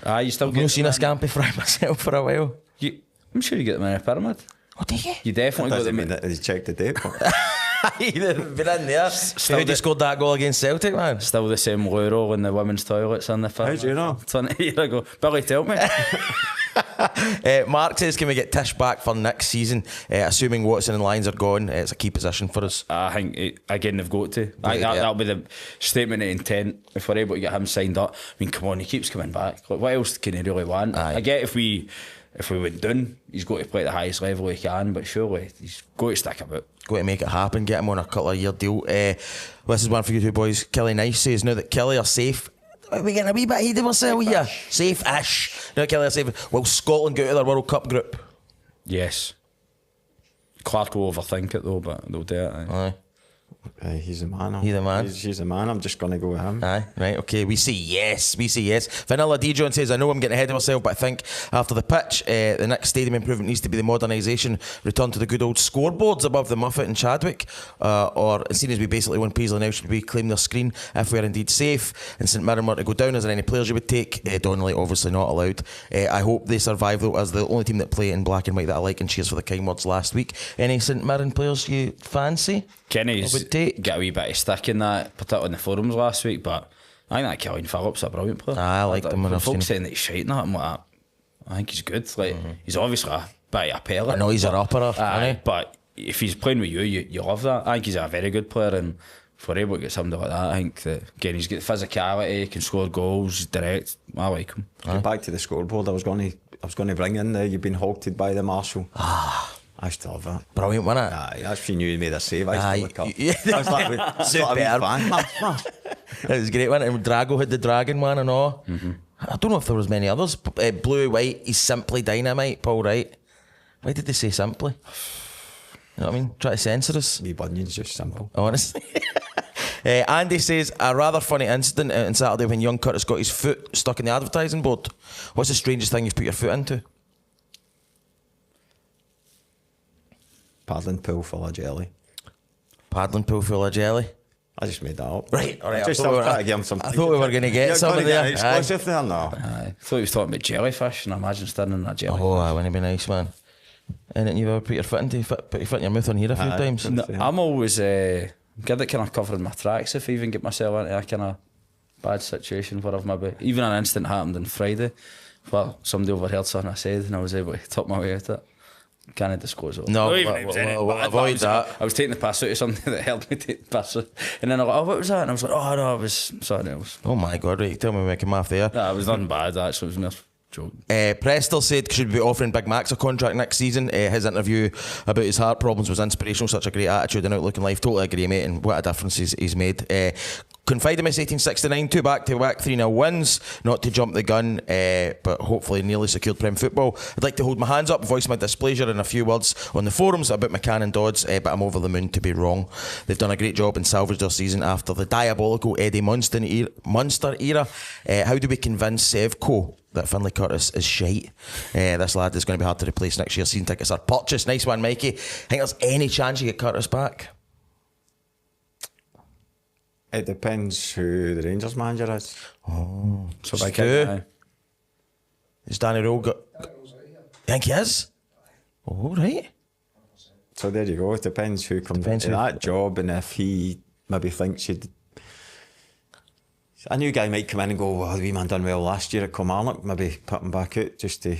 You still I've get not seen a them. scampi fry myself for a while. I'm sure you get them in a pyramid. Oh, do you? You definitely got Doesn't them. mean that he's checked the date. But You've been in there. Who'd you scored that goal against Celtic, man? Still the same loo roll in the women's toilets in the pyramid. How do you know? 20 years ago. Billy, tell me. Mark says, can we get Tish back for next season? Assuming Watson and Lyons are gone, it's a key position for us. I think, again, they've got to. I think that'll be the statement of intent if we're able to get him signed up. I mean, come on, he keeps coming back. Like, what else can he really want? Aye. I get if we went down, he's got to play at the highest level he can, but surely he's got to stick about. Got to make it happen, get him on a couple of year deal. This is one for you two boys. Killie Nice says, now that Killie are safe, are we getting a wee bit ahead of ourselves here? Safe-ish. Now that Killie are safe, will Scotland go to their World Cup group? Yes. Clark will overthink it though, but they'll do it. Aye. he's a man. He's the man. He's a man. I'm just going to go with him. Aye, right, okay. We say yes. Vanilla D. John says, I know I'm getting ahead of myself, but I think after the pitch, the next stadium improvement needs to be the modernisation, return to the good old scoreboards above the Muffet and Chadwick, or as soon as we basically won Paisley now, should we claim their screen if we're indeed safe? And St Mirren were to go down, is there any players you would take? Donnelly obviously not allowed. I hope they survive though, as the only team that play in black and white that I like, and cheers for the kind words last week. Any St Mirren players you fancy? Kenny's would take? got a wee bit of stick in that, particularly on the forums last week, but I think that Killian Phillips is a brilliant player. I liked him when I've seen folks him. saying that he's shite and that, I'm like, I think he's good. Like, he's obviously a bit of a pellet. I know he's a rapper, isn't he? But if he's playing with you love that. I think he's a very good player, and if we're able to get somebody like that, I think that, again, he's got physicality, can score goals, direct. I like him. Back to the scoreboard. I was going to bring in there. You've been halted by the marshal. I still love that. Brilliant, wasn't it? Aye, that's when you made a save. I still look up. yeah. I was like, I was like a fan. It was great, wasn't it? And Drago had the dragon one and all. I don't know if there was many others. Blue, white, he's simply dynamite, Paul Wright. Why did they say simply? You know what I mean? Try to censor us. Me Bunyan's just simple. Honestly. Andy says, a rather funny incident on Saturday when young Curtis got his foot stuck in the advertising board. What's the strangest thing you've put your foot into? paddling pool full of jelly. Paddling pool full of jelly. I just made that up. Right, all right. I thought we were going to get something there. Exclusive there, no. I thought he was talking about jellyfish, and I imagine standing in that jellyfish. Oh, that wouldn't be nice, man. And you've ever put your foot in your mouth on here a few times? No, I'm always good at kind of covering my tracks if I even get myself into a kind of bad situation where I've maybe, even an incident happened on Friday, well, somebody overheard something I said and I was able to tuck my way out of it. Can't disclose it. No, we'll avoid that. I was taking the piss out of somebody that helped me take the piss out. And then I was like, oh, what was that? And I was like, oh no, it was something else. Oh my God, right, tell me when we come off there. Nah, it was nothing bad actually, it was mere joke. Prestel said should be offering Big Max a contract next season. His interview about his heart problems was inspirational, such a great attitude and outlook in life. Totally agree, mate, and what a difference he's made. Confided Miss 1869, 2 back-to-back 3-0 wins. Not to jump the gun, but hopefully nearly secured Prem football. I'd like to hold my hands up, voice my displeasure in a few words on the forums about McCann and Dodds, but I'm over the moon to be wrong. They've done a great job and salvaged their season after the diabolical Eddie Munster era. How do we convince Sevco that Finlay Curtis is shite? This lad is going to be hard to replace next year. Season tickets are purchased. Nice one, Mikey. Think there's any chance you get Curtis back? It depends who the Rangers manager is. Oh, So it's by two. Is Danny Rowe got? You think he is? Oh, right. So there you go. It depends who comes Depends into who- that job, and if he maybe thinks he'd. A new guy might come in and go, well, the wee man done well last year at Kilmarnock, maybe put him back out just to.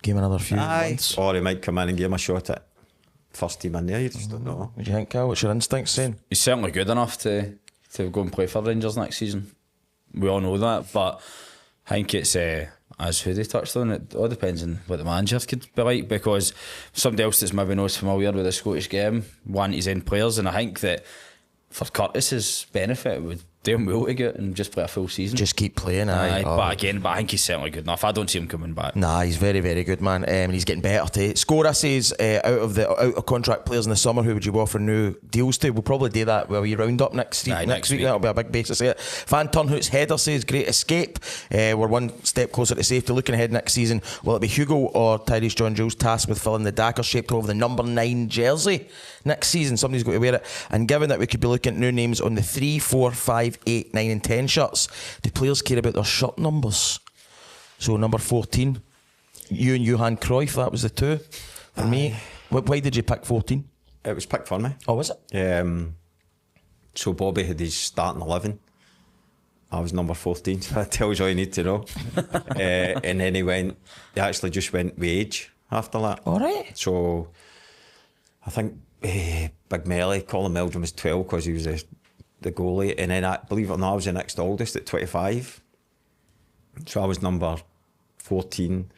Give him another few Aye. months. Or he might come in and give him a shot at first team in there. You just don't know. What do you think, Cal? What's your instinct saying? He's certainly good enough to go and play for Rangers next season. We all know that, but I think it's as Hoodie touched on, it all depends on what the manager could be like, because somebody else that's maybe not familiar with the Scottish game want his end players, and I think that for Curtis's benefit it would do him well to get and just play a full season. Just keep playing, aye. Oh. But I think he's certainly good enough. I don't see him coming back. Nah, he's very, very good, man. And he's getting better too. Scora says, out of contract players in the summer, who would you offer new deals to? We'll probably do that when we round up next week. That'll be a big basis of it. Van Turnhout's header says, great escape. We're one step closer to safety. Looking ahead next season, will it be Hugo or Tyrese John Jules tasked with filling the Dakar shaped over the number 9 jersey next season? Somebody's got to wear it. And given that we could be looking at new names on the 3, 4, 5, 8, 9 and 10 shirts, do players care about their shirt numbers? So number 14, you and Johan Cruyff, that was the two for me. Why did you pick 14? It was picked for me. Oh, was it? So Bobby had his starting 11. I was number 14, so that tells you all you need to know. And then he actually just went with age after that. All right. So I think Big Melly, Colin Meldrum was 12 because he was the goalie, and then believe it or not, I was the next oldest at 25. So I was number 14.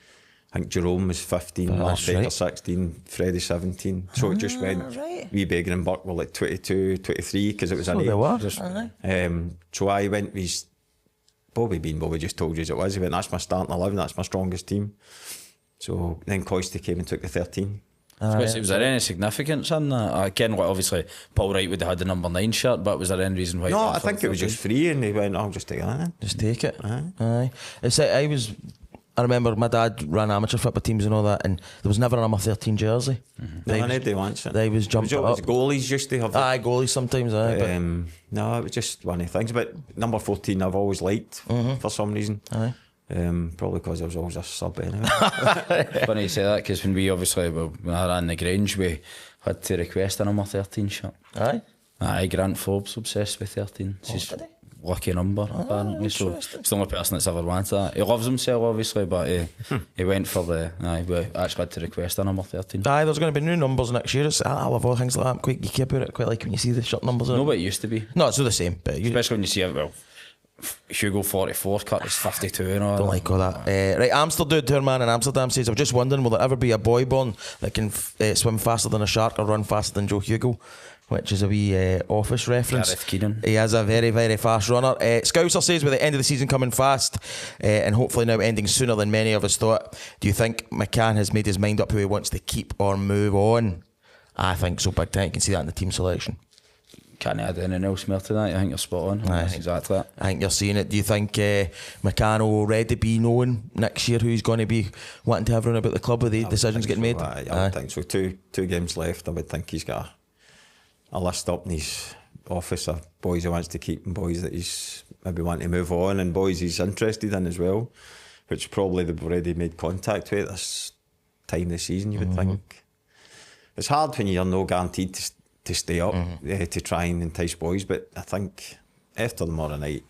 I think Jerome was 15, Mark Baker right. 16, Freddie 17. So it just went, wee Beggar and Buck were like 22, 23, because it was an So age. they were. So I went with Bobby just told you as it was. He went, that's my starting 11, that's my strongest team. So then Coisty came and took the 13. Was there any significance in that? Again, obviously Paul Wright would have had the number 9 shirt, but was there any reason why? No, I think it was just free, and he went, I'll just take it in. Just take it. Aye. I remember my dad ran amateur football teams and all that, and there was never a number 13 jersey. Nobody wants it. They was jumping up. Goalies used to have it. Aye, goalies sometimes. Aye, but No, it was just one of the things. But number 14 I've always liked for some reason. Aye. Probably because I was always a sub anyway. Funny you say that, because when we obviously, when I ran the Grange, we had to request a number 13 shirt. Aye. Grant Forbes obsessed with 13. It's his lucky number, apparently. So it's the only person that's ever wanted that. He loves himself, obviously, but he went for the. We actually had to request a number 13. Aye, there's going to be new numbers next year. I love all things like that. I'm quite geeky about it. Quite like when you see the shirt numbers. No, but it used to be. No, it's still the same. But Especially when you see it, well, Hugo 44, Curtis 52 and all. Don't like all that. Right, Amsterdam, our man in Amsterdam says, I'm just wondering, will there ever be a boy born that can swim faster than a shark or run faster than Joe Hugo? Which is a wee Office reference. Gareth Keenan. He is a very, very fast runner. Scouser says, with the end of the season coming fast and hopefully now ending sooner than many of us thought, do you think McCann has made his mind up who he wants to keep or move on? I think so, big time. You can see that in the team selection. Can't add anything else more to that. I think you're spot on. That's exactly that. I think you're seeing it. Do you think McCann will already be knowing next year who he's going to be wanting to have run about the club with the decisions getting made? I would think so. Two games left. I would think he's got a list up in his office of boys he wants to keep and boys that he's maybe wanting to move on and boys he's interested in as well, which probably they've already made contact with this time of the season, you would think. It's hard when you're no guaranteed to stay up to try and entice boys, but I think after tomorrow night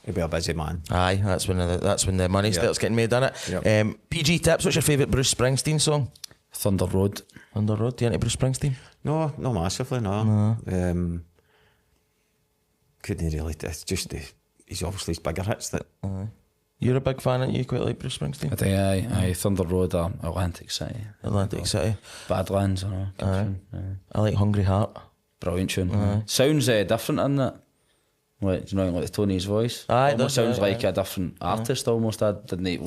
he'll be a busy man. Aye, that's when the money starts getting made, doesn't it? Yep. PG tips, what's your favourite Bruce Springsteen song? Thunder Road. Thunder Road, do you into Bruce Springsteen? No, not massively, no. Couldn't really, it's just he's obviously his bigger hits that... You're a big fan, aren't you? You quite like Bruce Springsteen? I think aye, Thunder Road or Atlantic City. Atlantic City. Badlands, I know. I like Hungry Heart. Brilliant tune. Sounds different, isn't it? Like, do you know, like the Tony's voice? Aye, it almost does, sounds like a different artist. Almost, I didn't.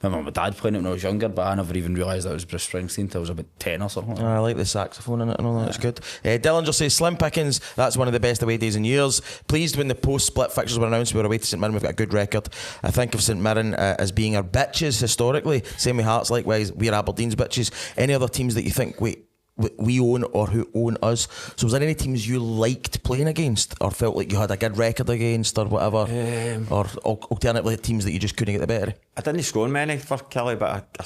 My mum and dad playing it when I was younger, but I never even realised that was Bruce Springsteen till I was about 10 or something. I like the saxophone in it and all that. It's good. Dillinger says slim pickings. That's one of the best away days in years. Pleased when the post-split fixtures were announced. We were away to St Mirren. We've got a good record. I think of St Mirren as being our bitches historically. Same with Hearts. Likewise, we're Aberdeen's bitches. Any other teams that you think we own or who own us? So was there any teams you liked playing against or felt like you had a good record against or whatever, or alternatively teams that you just couldn't get the better? I didn't score many for Killie, but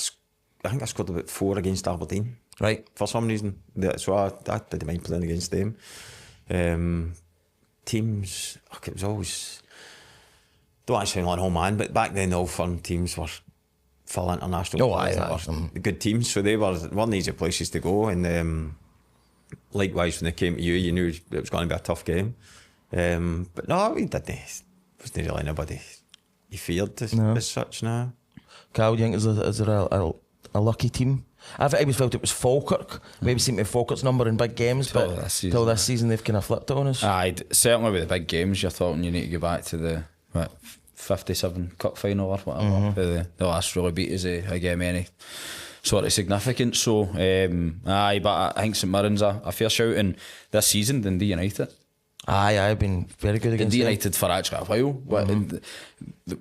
I think I scored about 4 against Aberdeen, right, for some reason. So I didn't mind playing against them. Teams, it was always, don't actually sound like home man, but back then all fun teams were full international players, good teams, so they weren't easy places to go, and likewise when they came to you knew it was going to be a tough game, but no, we didn't. Wasn't really anybody you feared as such. No. Cal, do you think is there a lucky team? I've always felt it was Falkirk. Maybe seemed to be Falkirk's number in big games, but till this season they've kind of flipped it on us. Aye, certainly with the big games, you're thought you need to go back to the 57 cup final or whatever. The last really beat is a game any sort of significance. So aye, but I think St Mirren's a fair shout, and this season Dundee United. Aye, I've been very good against Dundee United for actually a while. But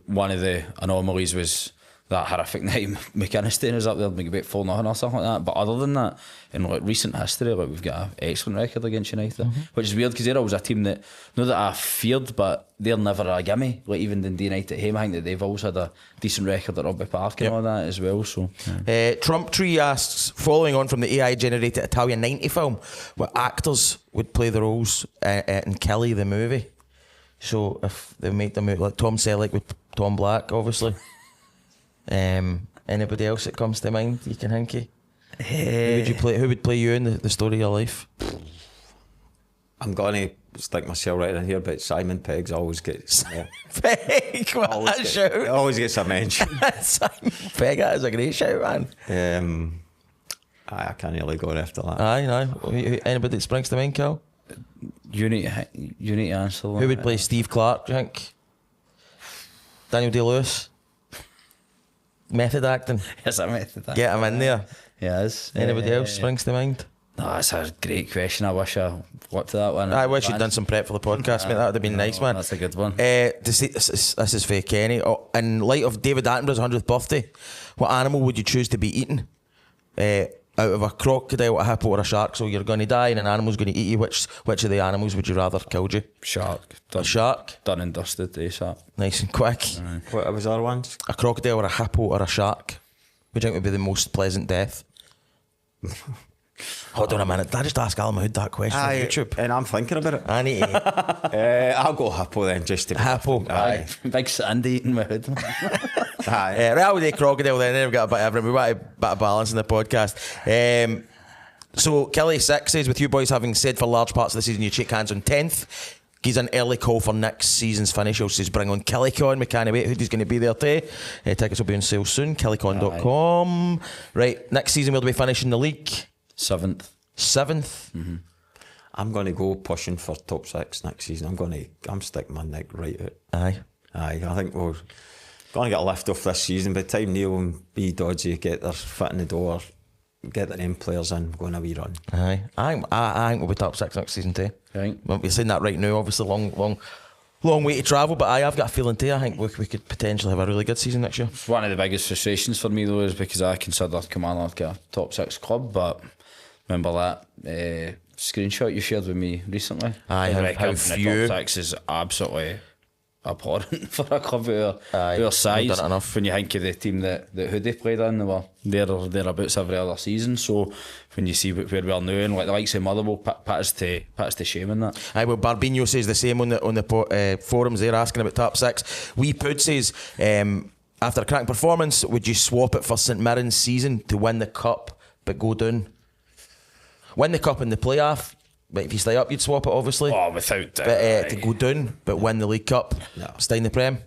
one of the anomalies was that horrific night McInnes staying us up there, maybe about 4-0 or something like that. But other than that, in like recent history, like we've got an excellent record against United, which is weird because they're always a team that, not that I feared, but they're never a gimme. Like even Dundee United at home, I think that they've always had a decent record at Rugby Park and all that as well. So Trump Tree asks, following on from the AI generated Italian 90 film, what actors would play the roles in Killie the movie? So if they made the movie, like Tom Selleck with Tom Black, obviously. Anybody else that comes to mind you can hinky? Who would play you in the story of your life? I'm going to stick myself right in here, but Simon Peggs always gets Pegg, what a shout. Always gets a mention. Simon Pegg, that is a great shout, man. I can't really go after that. Aye. Anybody that springs to mind, Cal? You need to answer that. Who would play Steve Clark, do you think? Daniel Day-Lewis? Method acting. Is that method acting? Get him in there. Yes. Anybody else springs to mind? No, that's a great question. I wish I looked at that one. I wish you'd done some prep for the podcast, mate. That would have been nice, man. That's a good one. This is for Kenny. In light of David Attenborough's 100th birthday, what animal would you choose to be eaten? Out of a crocodile, a hippo or a shark? So you're going to die and an animal's going to eat you. Which of the animals would you rather killed you? Shark. A shark? Done and dusted, ASAP. Nice and quick. What was our ones? A crocodile or a hippo or a shark? What do you think would be the most pleasant death? Hold on a minute. Did I just ask Alan Mahood that question on YouTube? And I'm thinking about it. I need to. I'll go hippo then, just to be hippo. Aye. Big Sandy eating Mahood. Aye. Right, I'll do crocodile then. We've got a bit of everything. We want a bit of balance in the podcast. So Killie 6 says, with you boys having said for large parts of the season you shake hands on 10th, he's an early call for next season's finish. He says bring on KillieCon. We can't wait. Who's going to be there today? Tickets will be on sale soon. KillieCon.com. Right, next season we'll be finishing the league 7th. Mm-hmm. I'm going to go pushing for top 6 next season. I'm sticking my neck right out. Aye. I think we're going to get a lift off this season. By the time Neil and B Dodgy get their foot in the door, get the name players in, go on a wee run. Aye, I think we'll be top 6 next season too. Right. Well, we're saying that right now. Obviously, long way to travel, but I've got a feeling too. I think we could potentially have a really good season next year. One of the biggest frustrations for me though is because I consider Kilmarnock a top 6 club, but remember that screenshot you shared with me recently? Aye, how few. The top 6 is absolutely abhorrent for a club of our size. Done it enough. When you think of the team that Hoodie played in, they were there or thereabouts every other season. So when you see where we are now, and like the likes of Motherwell, pat us to shame in that. Aye, well, Barbino says the same on the forums. They're asking about top 6. Wee Pood says, after a cracking performance, would you swap it for St Mirren's season to win the cup but go down? Win the cup in the playoff, but if you stay up, you'd swap it, obviously. Oh, without doubt. But to go down but win the League Cup, stay in the Prem.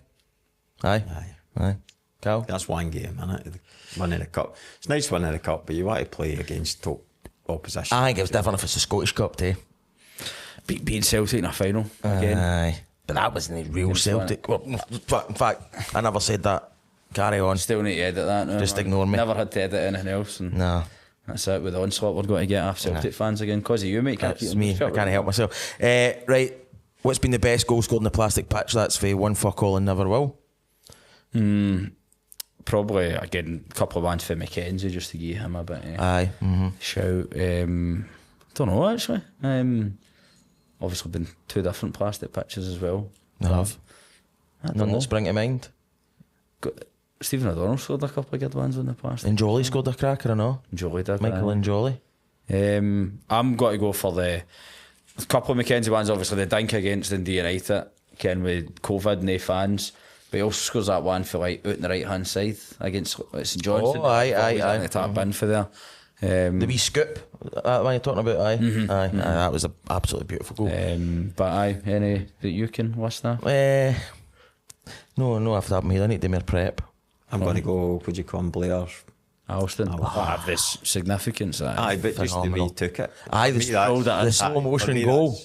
Aye. Cal? That's one game, isn't it? Winning the cup. It's nice winning the cup, but you want to play against top opposition. I think it was different if it's the Scottish Cup too. Beating Celtic in a final again. Aye. But that wasn't the real Celtic. Well, in fact, I never said that. Carry on. Still need to edit that now. Just ignore me. Never had to edit anything else. And No. that's it with the onslaught we're going to get after Celtic fans again. Because of you, mate. That's me. I can't help myself. Right. What's been the best goal scored in the plastic pitch? That's for one fuck all and never will. Probably, again, a couple of ones for Mackenzie just to give him a bit of shout. Don't know, actually. Obviously been 2 different plastic pitches as well. I have. I don't None know. that spring to mind. Stephen O'Donnell scored a couple of good ones in the past. And Jolly scored a cracker or no? Jolly did. Michael and Jolly. I'm going to go for the couple of Mackenzie ones, obviously the dink against Dundee United, Ken, with COVID, no fans. But he also scores that one for like out on the right hand side against St Johnstone. Oh, aye. Tap in for there. The wee scoop, that one you're talking about, aye. Aye, that was an absolutely beautiful goal. But aye, any that you can list there? No, off the top of my head, I need to do more prep. I'm going to go, would you call him Blair? Alston. Have this significance. Aye, but just the way he took it. Aye, the slow motion goal.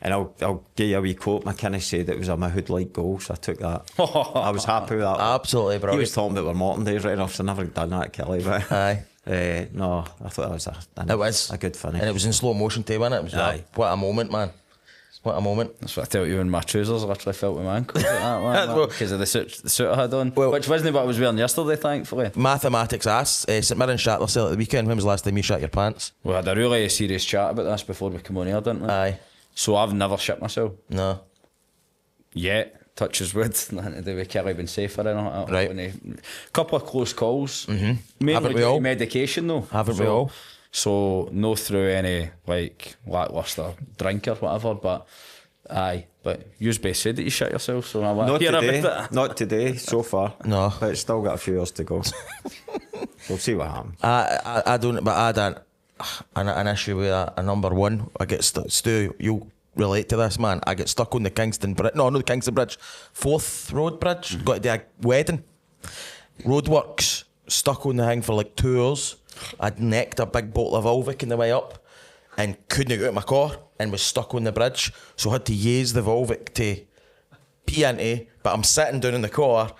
And I'll give you a wee quote. McKinnon said it was a Mahood-like goal, so I took that. I was happy with that. Absolutely brilliant. He was talking about our modern days right enough, so I never done that at Killie, but aye. no, I thought that was a good finish. And it was in slow motion too, wasn't it? It was aye. What a moment, man. What a moment. That's what I tell you, when my trousers literally felt with my ankles because of the suit I had on, which wasn't what I was wearing yesterday, thankfully. Mathematics asks, St Mirren shat themselves at the weekend. When was the last time you shat your pants? We had a really serious chat about this before we came on here, didn't we? Aye. So I've never shit myself. No. Yet. Touches wood. Nothing to do with Killie being safer in it. Right. Couple of close calls. Haven't Mainly we all? medication though. Haven't we all? So no through any like lacklustre drink or whatever, but aye. But you've both said that you shit yourself, so I want Not to hear today. about it. Not today, so far. No. But it's still got a few years to go. We'll see what happens. I don't, but I had an issue with a number one. I get stuck. Stu, you'll relate to this, man. I get stuck on the Kingston Bridge. No, not the Kingston Bridge. Forth Road Bridge. Got to do a wedding. Roadworks. Stuck on the thing for like 2 hours. I'd necked a big bottle of Volvic on the way up and couldn't get out of my car and was stuck on the bridge. So I had to use the Volvic to pee into, but I'm sitting down in the car,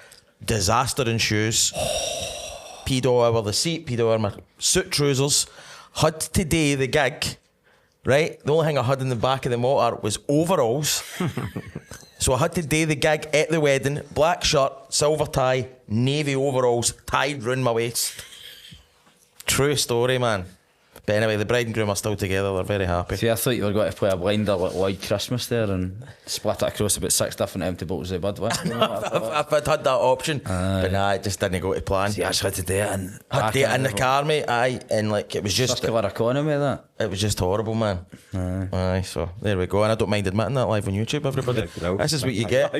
disaster in shoes, peed all over the seat, peed all over my suit trousers. Had today the gig, right? The only thing I had in the back of the motor was overalls. So I had to do the gig at the wedding, black shirt, silver tie, navy overalls, tied round my waist. True story, man. But anyway, the bride and groom are still together. They're very happy. See, I thought you were going to play a blinder like Lloyd Christmas there and split it across about 6 different empty bottles of Bud. If I'd had that option, but nah, it just didn't go to plan. See, I just had to do it and I had to do it in the car, mate. Aye, and like it was just circular economy, that. It was just horrible, man. Aye, so there we go. And I don't mind admitting that live on YouTube, everybody. This is what you get.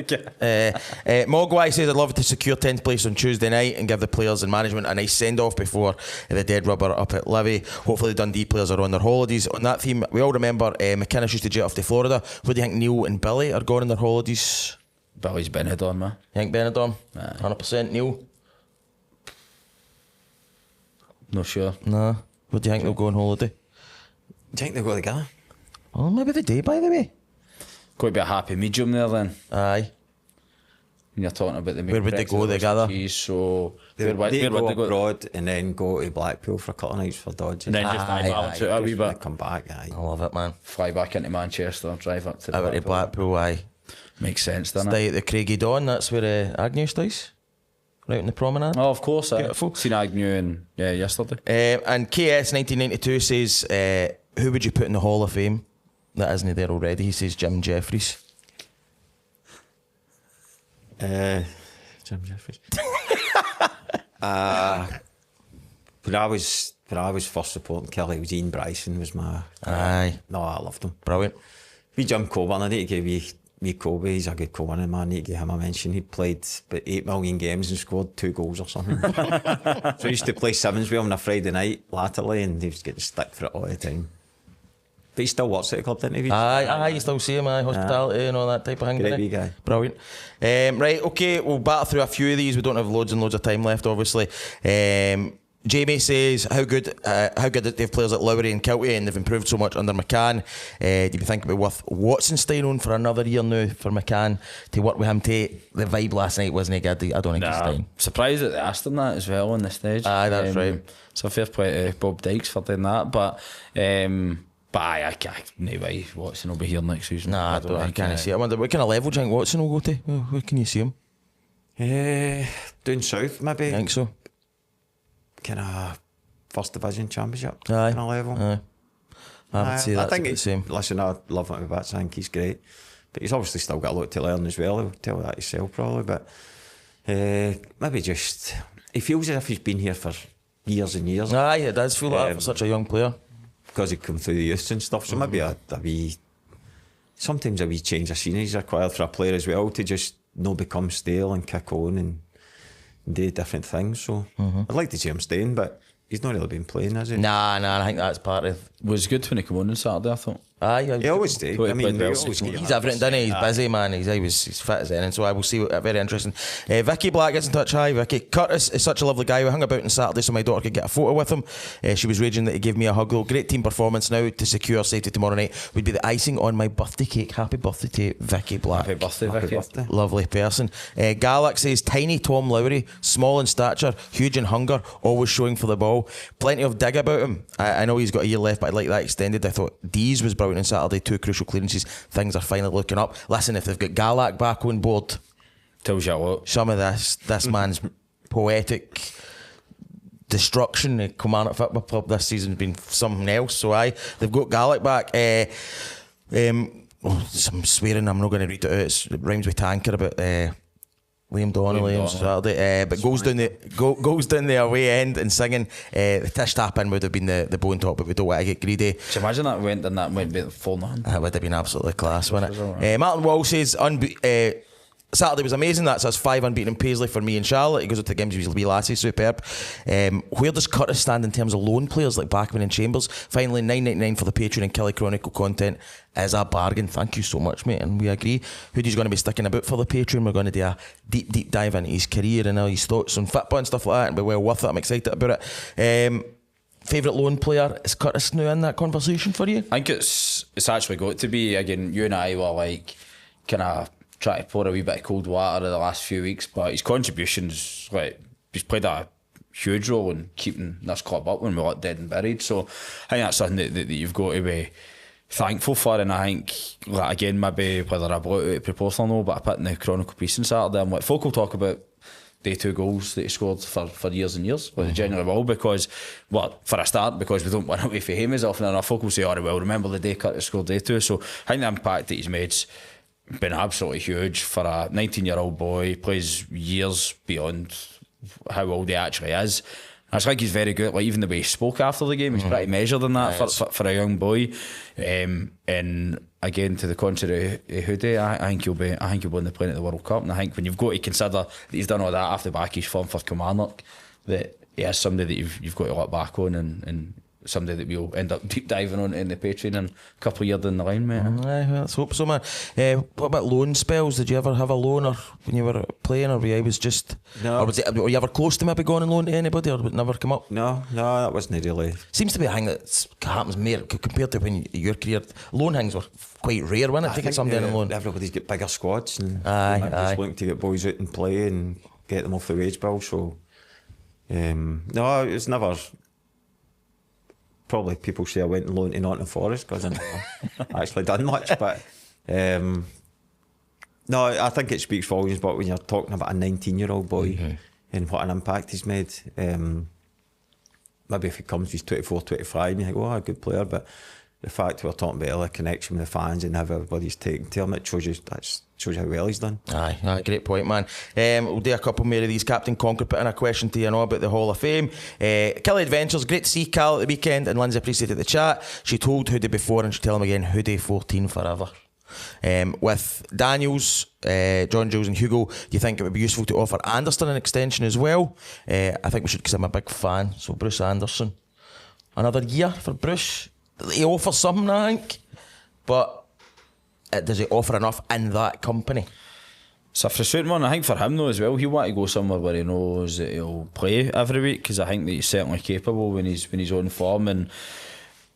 Mogwai says, I'd love to secure 10th place on Tuesday night and give the players and management a nice send-off before the dead rubber up at Livy. Hopefully the Dundee players are on their holidays. On that theme, we all remember McInnes used to jet off to Florida. What do you think Neil and Billy are going on their holidays? Billy's Benidorm, man. You think Benidorm? 100%. Neil? Not sure. Nah. What do you think they'll go on holiday? Do you think they'll go together? Oh, maybe they do, by the way. Got to be a happy medium there then. Aye. When you're talking about the main Where would they go together? So They where go would they go? abroad and then go to Blackpool for a couple of nights for Dodge. And then just balance it out a wee bit. Come back, aye. I love it, man. Fly back into Manchester, drive up to Out to Blackpool, aye. Makes sense, doesn't Stay it? at the Craigie Dawn, that's where Agnew stays. Right in the promenade. Oh, of course. Beautiful. Seen Agnew yesterday. And KS 1992 says, who would you put in the Hall of Fame that isn't there already? He says Jim Jeffries. Jim Jeffries. When I was first supporting Killie, it was Ian Bryson was my. Aye. No, I loved him. Brilliant. We Jim Coburn, I need to give me Kobe, he's a good Coburn man, I need to give him a mention. He played about 8 million games and scored 2 goals or something. So I used to play sevens with him on a Friday night latterly and he was getting stick for it all the time. But he still works at the club, didn't he? Aye, you still see him, hospitality and all that type of thing. Great wee guy. Brilliant. Right, okay, we'll battle through a few of these. We don't have loads and loads of time left, obviously. Jamie says, how good that they have players like Lowry and Kiltie and they've improved so much under McCann. Do you think it'd be worth Watson staying on for another year now for McCann to work with him? The vibe last night wasn't good. I don't think he's staying. Surprised that they asked him that as well on the stage. Aye, that's right. So fair play to Bob Dykes for doing that. But I can't. No way Watson will be here next season. Nah, I can't see it. I wonder what kind of level do you think Watson will go to? Where can you see him? Down south, maybe. I think so. Kind of first division championship Aye. kind of level. Aye. I would say that's I think the same. Listen, I love him with bats. I think he's great, but he's obviously still got a lot to learn as well. He'll tell that himself probably, but maybe just he feels as if he's been here for years and years. Aye, it does feel like that for such a young player. Because he come through the youths and stuff. So maybe a wee, sometimes a wee change of scenery is required for a player as well to just not become stale and kick on and do different things. So I'd like to see him staying, but he's not really been playing, has he? Nah, I think that's part of. Was good when he came on Saturday, I thought. Aye, He always did. I mean, he always he's everything, doesn't he? He's busy, man. He's fit as anything. So I will see. Very interesting. Vicky Black gets in touch. Hi, Vicky. Curtis is such a lovely guy. We hung about on Saturday so my daughter could get a photo with him. She was raging that he gave me a hug. Though. Great team performance now to secure safety tomorrow night would be the icing on my birthday cake. Happy birthday to Vicky Black. Happy birthday, Vicky. birthday. Lovely person. Galax says tiny Tom Lowry, small in stature, huge in hunger, always showing for the ball. Plenty of dig about him. I know he's got a year left, but I'd like that extended. I thought Dees was brilliant on Saturday. 2 crucial clearances. Things are finally looking up. Listen, if they've got Galak back on board, Tells you a lot. some of this man's poetic destruction at Kilmarnock Football Club this season has been something else. So they've got Galak back. Some swearing, I'm not going to read it out. It rhymes with tanker about Liam Donnelly on Saturday, but goes down the away end and singing. The Tish tap in would have been the bone top, but we don't want to get greedy. Can you imagine that went and that went be 4-0? That would have been absolutely class, wouldn't it? Martin Wall says Saturday was amazing. That's us 5 unbeaten in Paisley for me and Charlotte. He goes out to games with his wee lassie, superb. Where does Curtis stand in terms of loan players like Backman and Chambers? Finally, $9.99 for the Patreon and Killie Chronicle content is a bargain. Thank you so much, mate, and we agree. Hoodie's going to be sticking about for the Patreon. We're going to do a deep dive into his career and all his thoughts on football and stuff like that, and be well worth it. I'm excited about it. Favourite loan player, is Curtis now in that conversation for you? I think it's actually got to be. Again, you and I were like kind of try to pour a wee bit of cold water in the last few weeks, but his contributions, like, he's played a huge role in keeping this club up when we were dead and buried. So I think that's something that you've got to be thankful for. And I think, like, again, maybe whether I blew it out of proportion or no, but I put in the Chronicle piece on Saturday, I'm like, folk will talk about the 2 goals that he scored for years and years, well, they generally will, because, well, for a start, because we don't win away from him as often enough. Folk will say, oh, well, remember the day Curtis scored day 2. So I think the impact that he's made's been absolutely huge for a 19-year-old boy. He plays years beyond how old he actually is. I just think he's very good. Like, even the way he spoke after the game, he's pretty measured in that for a young boy. And again, to the contrary of Hoodie, I think he'll be on the plane at the World Cup. And I think when you've got to consider that he's done all that after back his form for Kilmarnock, that he is somebody that you've got to look back on and somebody that we'll end up deep diving on in the Patreon in a couple of years down the line, mate. Aye, let's hope so, man. What about loan spells? Did you ever have a loan, or when you were playing, or were you just No. or were you ever close to maybe going on loan to anybody, or would it never come up? No, that wasn't really. Seems to be a thing that happens more compared to when your career. Loan things were quite rare, wasn't it? I Taking think somebody on loan. everybody's got bigger squads, and Aye, just looking to get boys out and play and get them off the wage bill. So, no, it's never. Probably people say I went and loaned to Nottingham Forest because I never actually done much, but no, I think it speaks volumes. But when you're talking about a 19-year-old boy and what an impact he's made, maybe if he comes, he's 24, 25, and you think, oh, a good player, but the fact we're talking about the connection with the fans and how everybody's taken to him, it shows you how well he's done. Aye, great point, man. We'll do a couple more of these. Captain Conquer put in a question to you now about the Hall of Fame. Killie Adventures, great to see Cal at the weekend, and Lindsay appreciated the chat. She told Hoodie before, and she'll tell him again, Hoodie 14 forever. With Daniels, John Jules and Hugo, do you think it would be useful to offer Anderson an extension as well? I think we should, because I'm a big fan. So Bruce Anderson, another year for Bruce. He offers something, I think, but does he offer enough in that company? It's a frustrating one. I think for him though as well, he'll want to go somewhere where he knows that he'll play every week, because I think that he's certainly capable when he's on form, and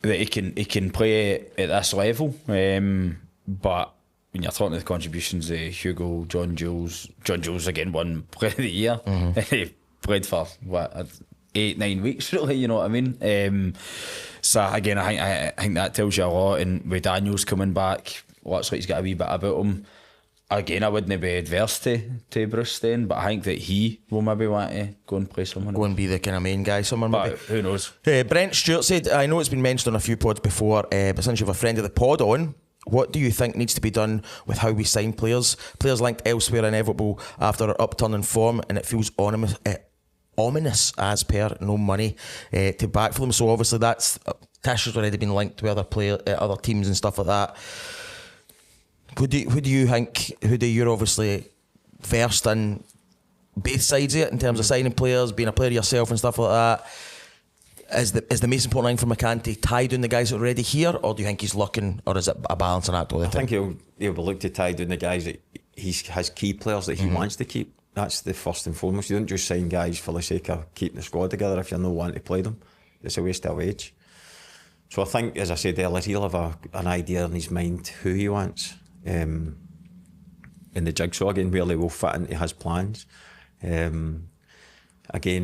that he can play at this level. But when you're talking to the contributions of Hugo, John Jules again won Player of the Year. He played for what, 8-9 weeks really, you know what I mean? So again, I think that tells you a lot. And with Daniels coming back, looks like he's got a wee bit about him. Again, I wouldn't be adverse to Bruce staying, but I think that he will maybe want to go and play someone. Go and be the kind of main guy somewhere, maybe. But who knows? Brent Stewart said, I know it's been mentioned on a few pods before, but since you have a friend of the pod on, what do you think needs to be done with how we sign players? Players linked elsewhere inevitable after our upturn in form, and it feels ominous as per no money to back for them. So obviously that's Tish has already been linked to other teams and stuff like that. Who do you think? You're obviously versed in both sides of it in terms of signing players, being a player yourself and stuff like that. Is the most important thing for McCann to tie down the guys that are already here, or do you think he's looking, or is it a balancing act all the time? I think he'll be looking to tie down the guys that he has key players that he wants to keep. That's the first and foremost. You don't just sign guys for the sake of keeping the squad together if you're not wanting to play them. It's a waste of wage. So I think, as I said earlier, he'll have an idea in his mind who he wants. In the jigsaw again, where they will fit into his plans. Again,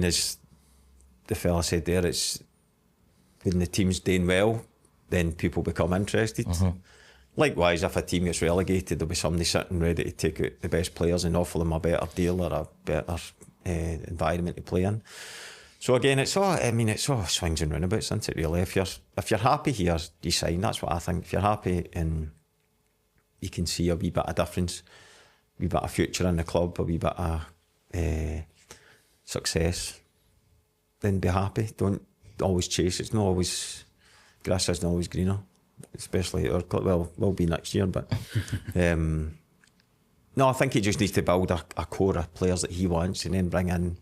as the fella said there, it's when the team's doing well, then people become interested. Likewise, if a team gets relegated, there'll be somebody sitting ready to take out the best players and offer them a better deal or a better environment to play in. So again, it's all swings and roundabouts, isn't it, really? If you're happy here, you sign. That's what I think. If you're happy and you can see a wee bit of difference, a wee bit of future in the club, a wee bit of success, then be happy. Don't always chase. It's not always, grass isn't always greener, especially at our club. Well, will be next year, but no, I think he just needs to build a core of players that he wants, and then bring in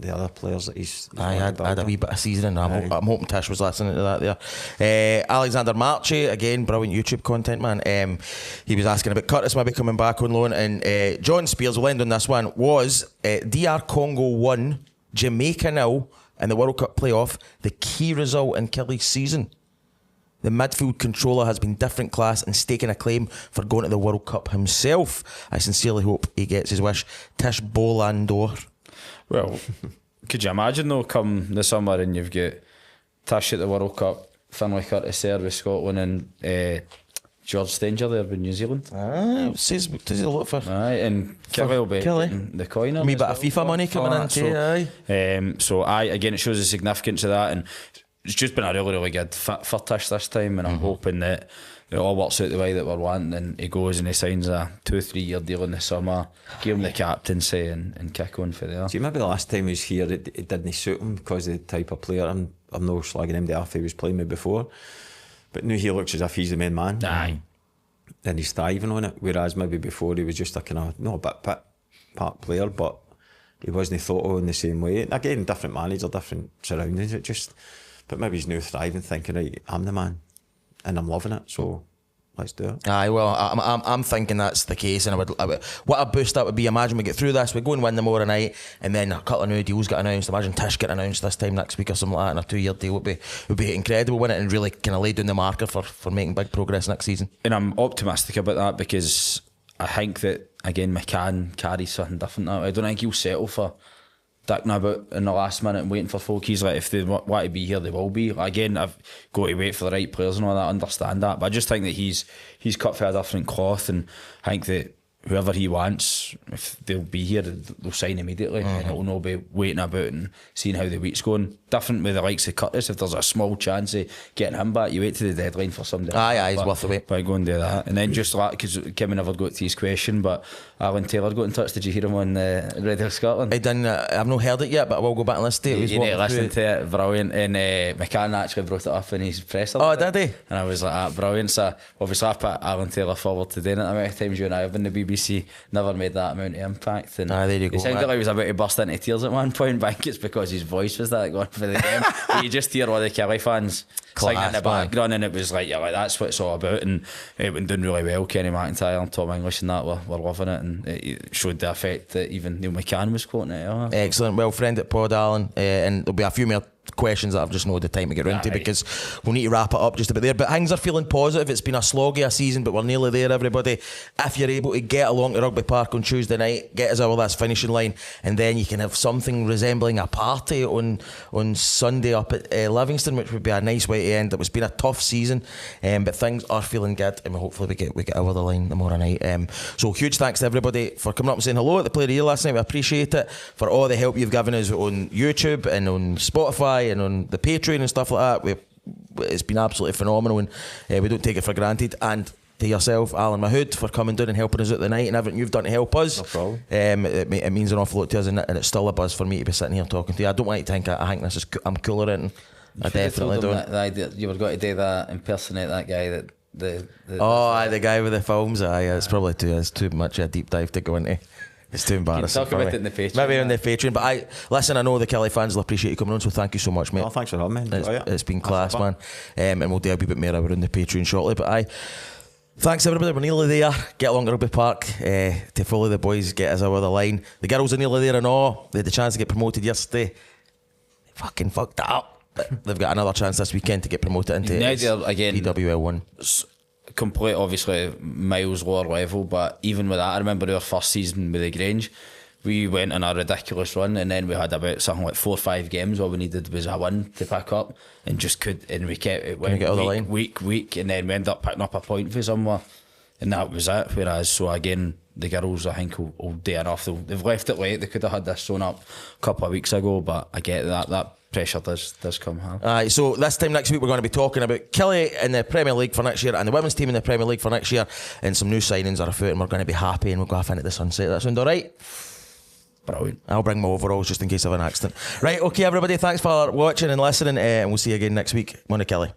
the other players that he's I had a wee bit of seasoning. I'm hoping Tish was listening to that there. Alexander Marchi, again, brilliant YouTube content, man. He was asking about Curtis maybe coming back on loan, and John Spears, will end on this one, was DR Congo 1, Jamaica 0 in the World Cup playoff, the key result in Killie's season. The midfield controller has been different class and staking a claim for going to the World Cup himself. I sincerely hope he gets his wish. Tish Bolandor. Well, could you imagine though, come the summer and you've got Tish at the World Cup, Finlay Curtis there with Scotland, and George Stanger there with New Zealand. Does he look for? Aye, and Killie will be Killie. The coin. A wee bit of FIFA money coming in too. So again, it shows the significance of that, and it's just been a really, really good fit for Tish this time, and I'm hoping that it all works out the way that we're wanting, and he goes and he signs a 2-3 year deal in the summer, give him the captaincy and kick on for there. See, maybe the last time he was here, it didn't suit him because of the type of player. I'm no slagging him off, he was playing with before, but now he looks as if he's the main man. Aye. And he's thriving on it, whereas maybe before he was just a kind of, not a bit part player, but he wasn't thought of in the same way. And again, different manager, different surroundings. It just, but maybe he's now thriving, thinking, right, I'm the man, and I'm loving it. So let's do it. Aye, well, I'm thinking that's the case, and I would what a boost that would be. Imagine we get through this, we go and win tomorrow night, and then a couple of new deals get announced. Imagine Tish get announced this time next week or something like that, and a 2-year deal would be incredible, wouldn't it? And really kind of lay down the marker for making big progress next season. And I'm optimistic about that because I think that again McCann carries something different now. I don't think he'll settle for dicking about in the last minute and waiting for folk. He's like, if they want to be here, they will be. Again, I've got to wait for the right players and all that, I understand that, but I just think that he's cut for a different cloth, and I think that whoever he wants, if they'll be here, they'll sign immediately, and it'll not be waiting about and seeing how the week's going. Different with the likes of Curtis. If there's a small chance of getting him back, you wait to the deadline for somebody. Aye, he's worth the wait. By going and do that, and then just like, because Kim never got to his question, but Alan Taylor got in touch. Did you hear him on Radio Scotland? I didn't. I've not heard it yet, but I will go back and listen to it. You need to listen to it. Brilliant. And McCann actually brought it up in his press. Oh, did he? And I was like, brilliant. So obviously I put Alan Taylor forward to doing it. How many times you and I have been the BBC, never made that amount of impact. And there you go. It sounded like he was about to burst into tears at one point, but I think it's because his voice was that going for the game. But you just hear all the Killie fans singing in the background, and it was like, yeah, like that's what it's all about. And it went doing really well. Kenny McIntyre and Tom English and that were loving it, and it showed the effect that even Neil McCann was quoting it. Excellent. Well, friend at Pod, Alan, and there'll be a few more questions that I've just not the time to get round to, because we'll need to wrap it up just about there. But things are feeling positive. It's been a sloggy a season, but we're nearly there, everybody. If you're able to get along to Rugby Park on Tuesday night, get us over this finishing line, and then you can have something resembling a party on Sunday up at Livingston, which would be a nice way to end. It's been a tough season, but things are feeling good, and hopefully we get over the line tomorrow night. So huge thanks to everybody for coming up and saying hello at the Player of the Year last night. We appreciate it, for all the help you've given us on YouTube and on Spotify and on the Patreon and stuff like that. It's been absolutely phenomenal, and we don't take it for granted. And to yourself, Alan Mahood, for coming down and helping us out the night and everything you've done to help us. No problem. It means an awful lot to us, and it's still a buzz for me to be sitting here talking to you. I don't want you to think I think this is I'm cooler than I definitely don't. The idea you were going to do that, impersonate that guy that the guy with the films. It's probably too much a deep dive to go into. It's too embarrassing. Talk about it in the Patreon. Maybe on the Patreon. But I know the Killie fans will appreciate you coming on, so thank you so much, mate. Oh, thanks for having me. It's been class, man. And we'll do a wee bit more over on the Patreon shortly. But thanks everybody. We're nearly there. Get along to Rugby Park to follow the boys, get us over the line. The girls are nearly there and all. They had the chance to get promoted yesterday. They fucking fucked it up. But they've got another chance this weekend to get promoted into PWL1. Complete, obviously, miles lower level, but even with that, I remember our first season with the Grange, we went on a ridiculous run, and then we had about something like 4 or 5 games. All we needed was a win to pick up, and we kept it went week, and then we ended up picking up a point for somewhere, and that was it. Whereas, so again, the girls, I think, will do enough. They've left it late. They could have had this sewn up a couple of weeks ago, but I get that pressure does come hard. So this time next week we're going to be talking about Killie in the Premier League for next year and the women's team in the Premier League for next year, and some new signings are afoot, and we're going to be happy, and we'll go off into the sunset. That sound alright? Brilliant. I'll bring my overalls just in case of an accident. Right, okay everybody, thanks for watching and listening, and we'll see you again next week. Morning, Killie.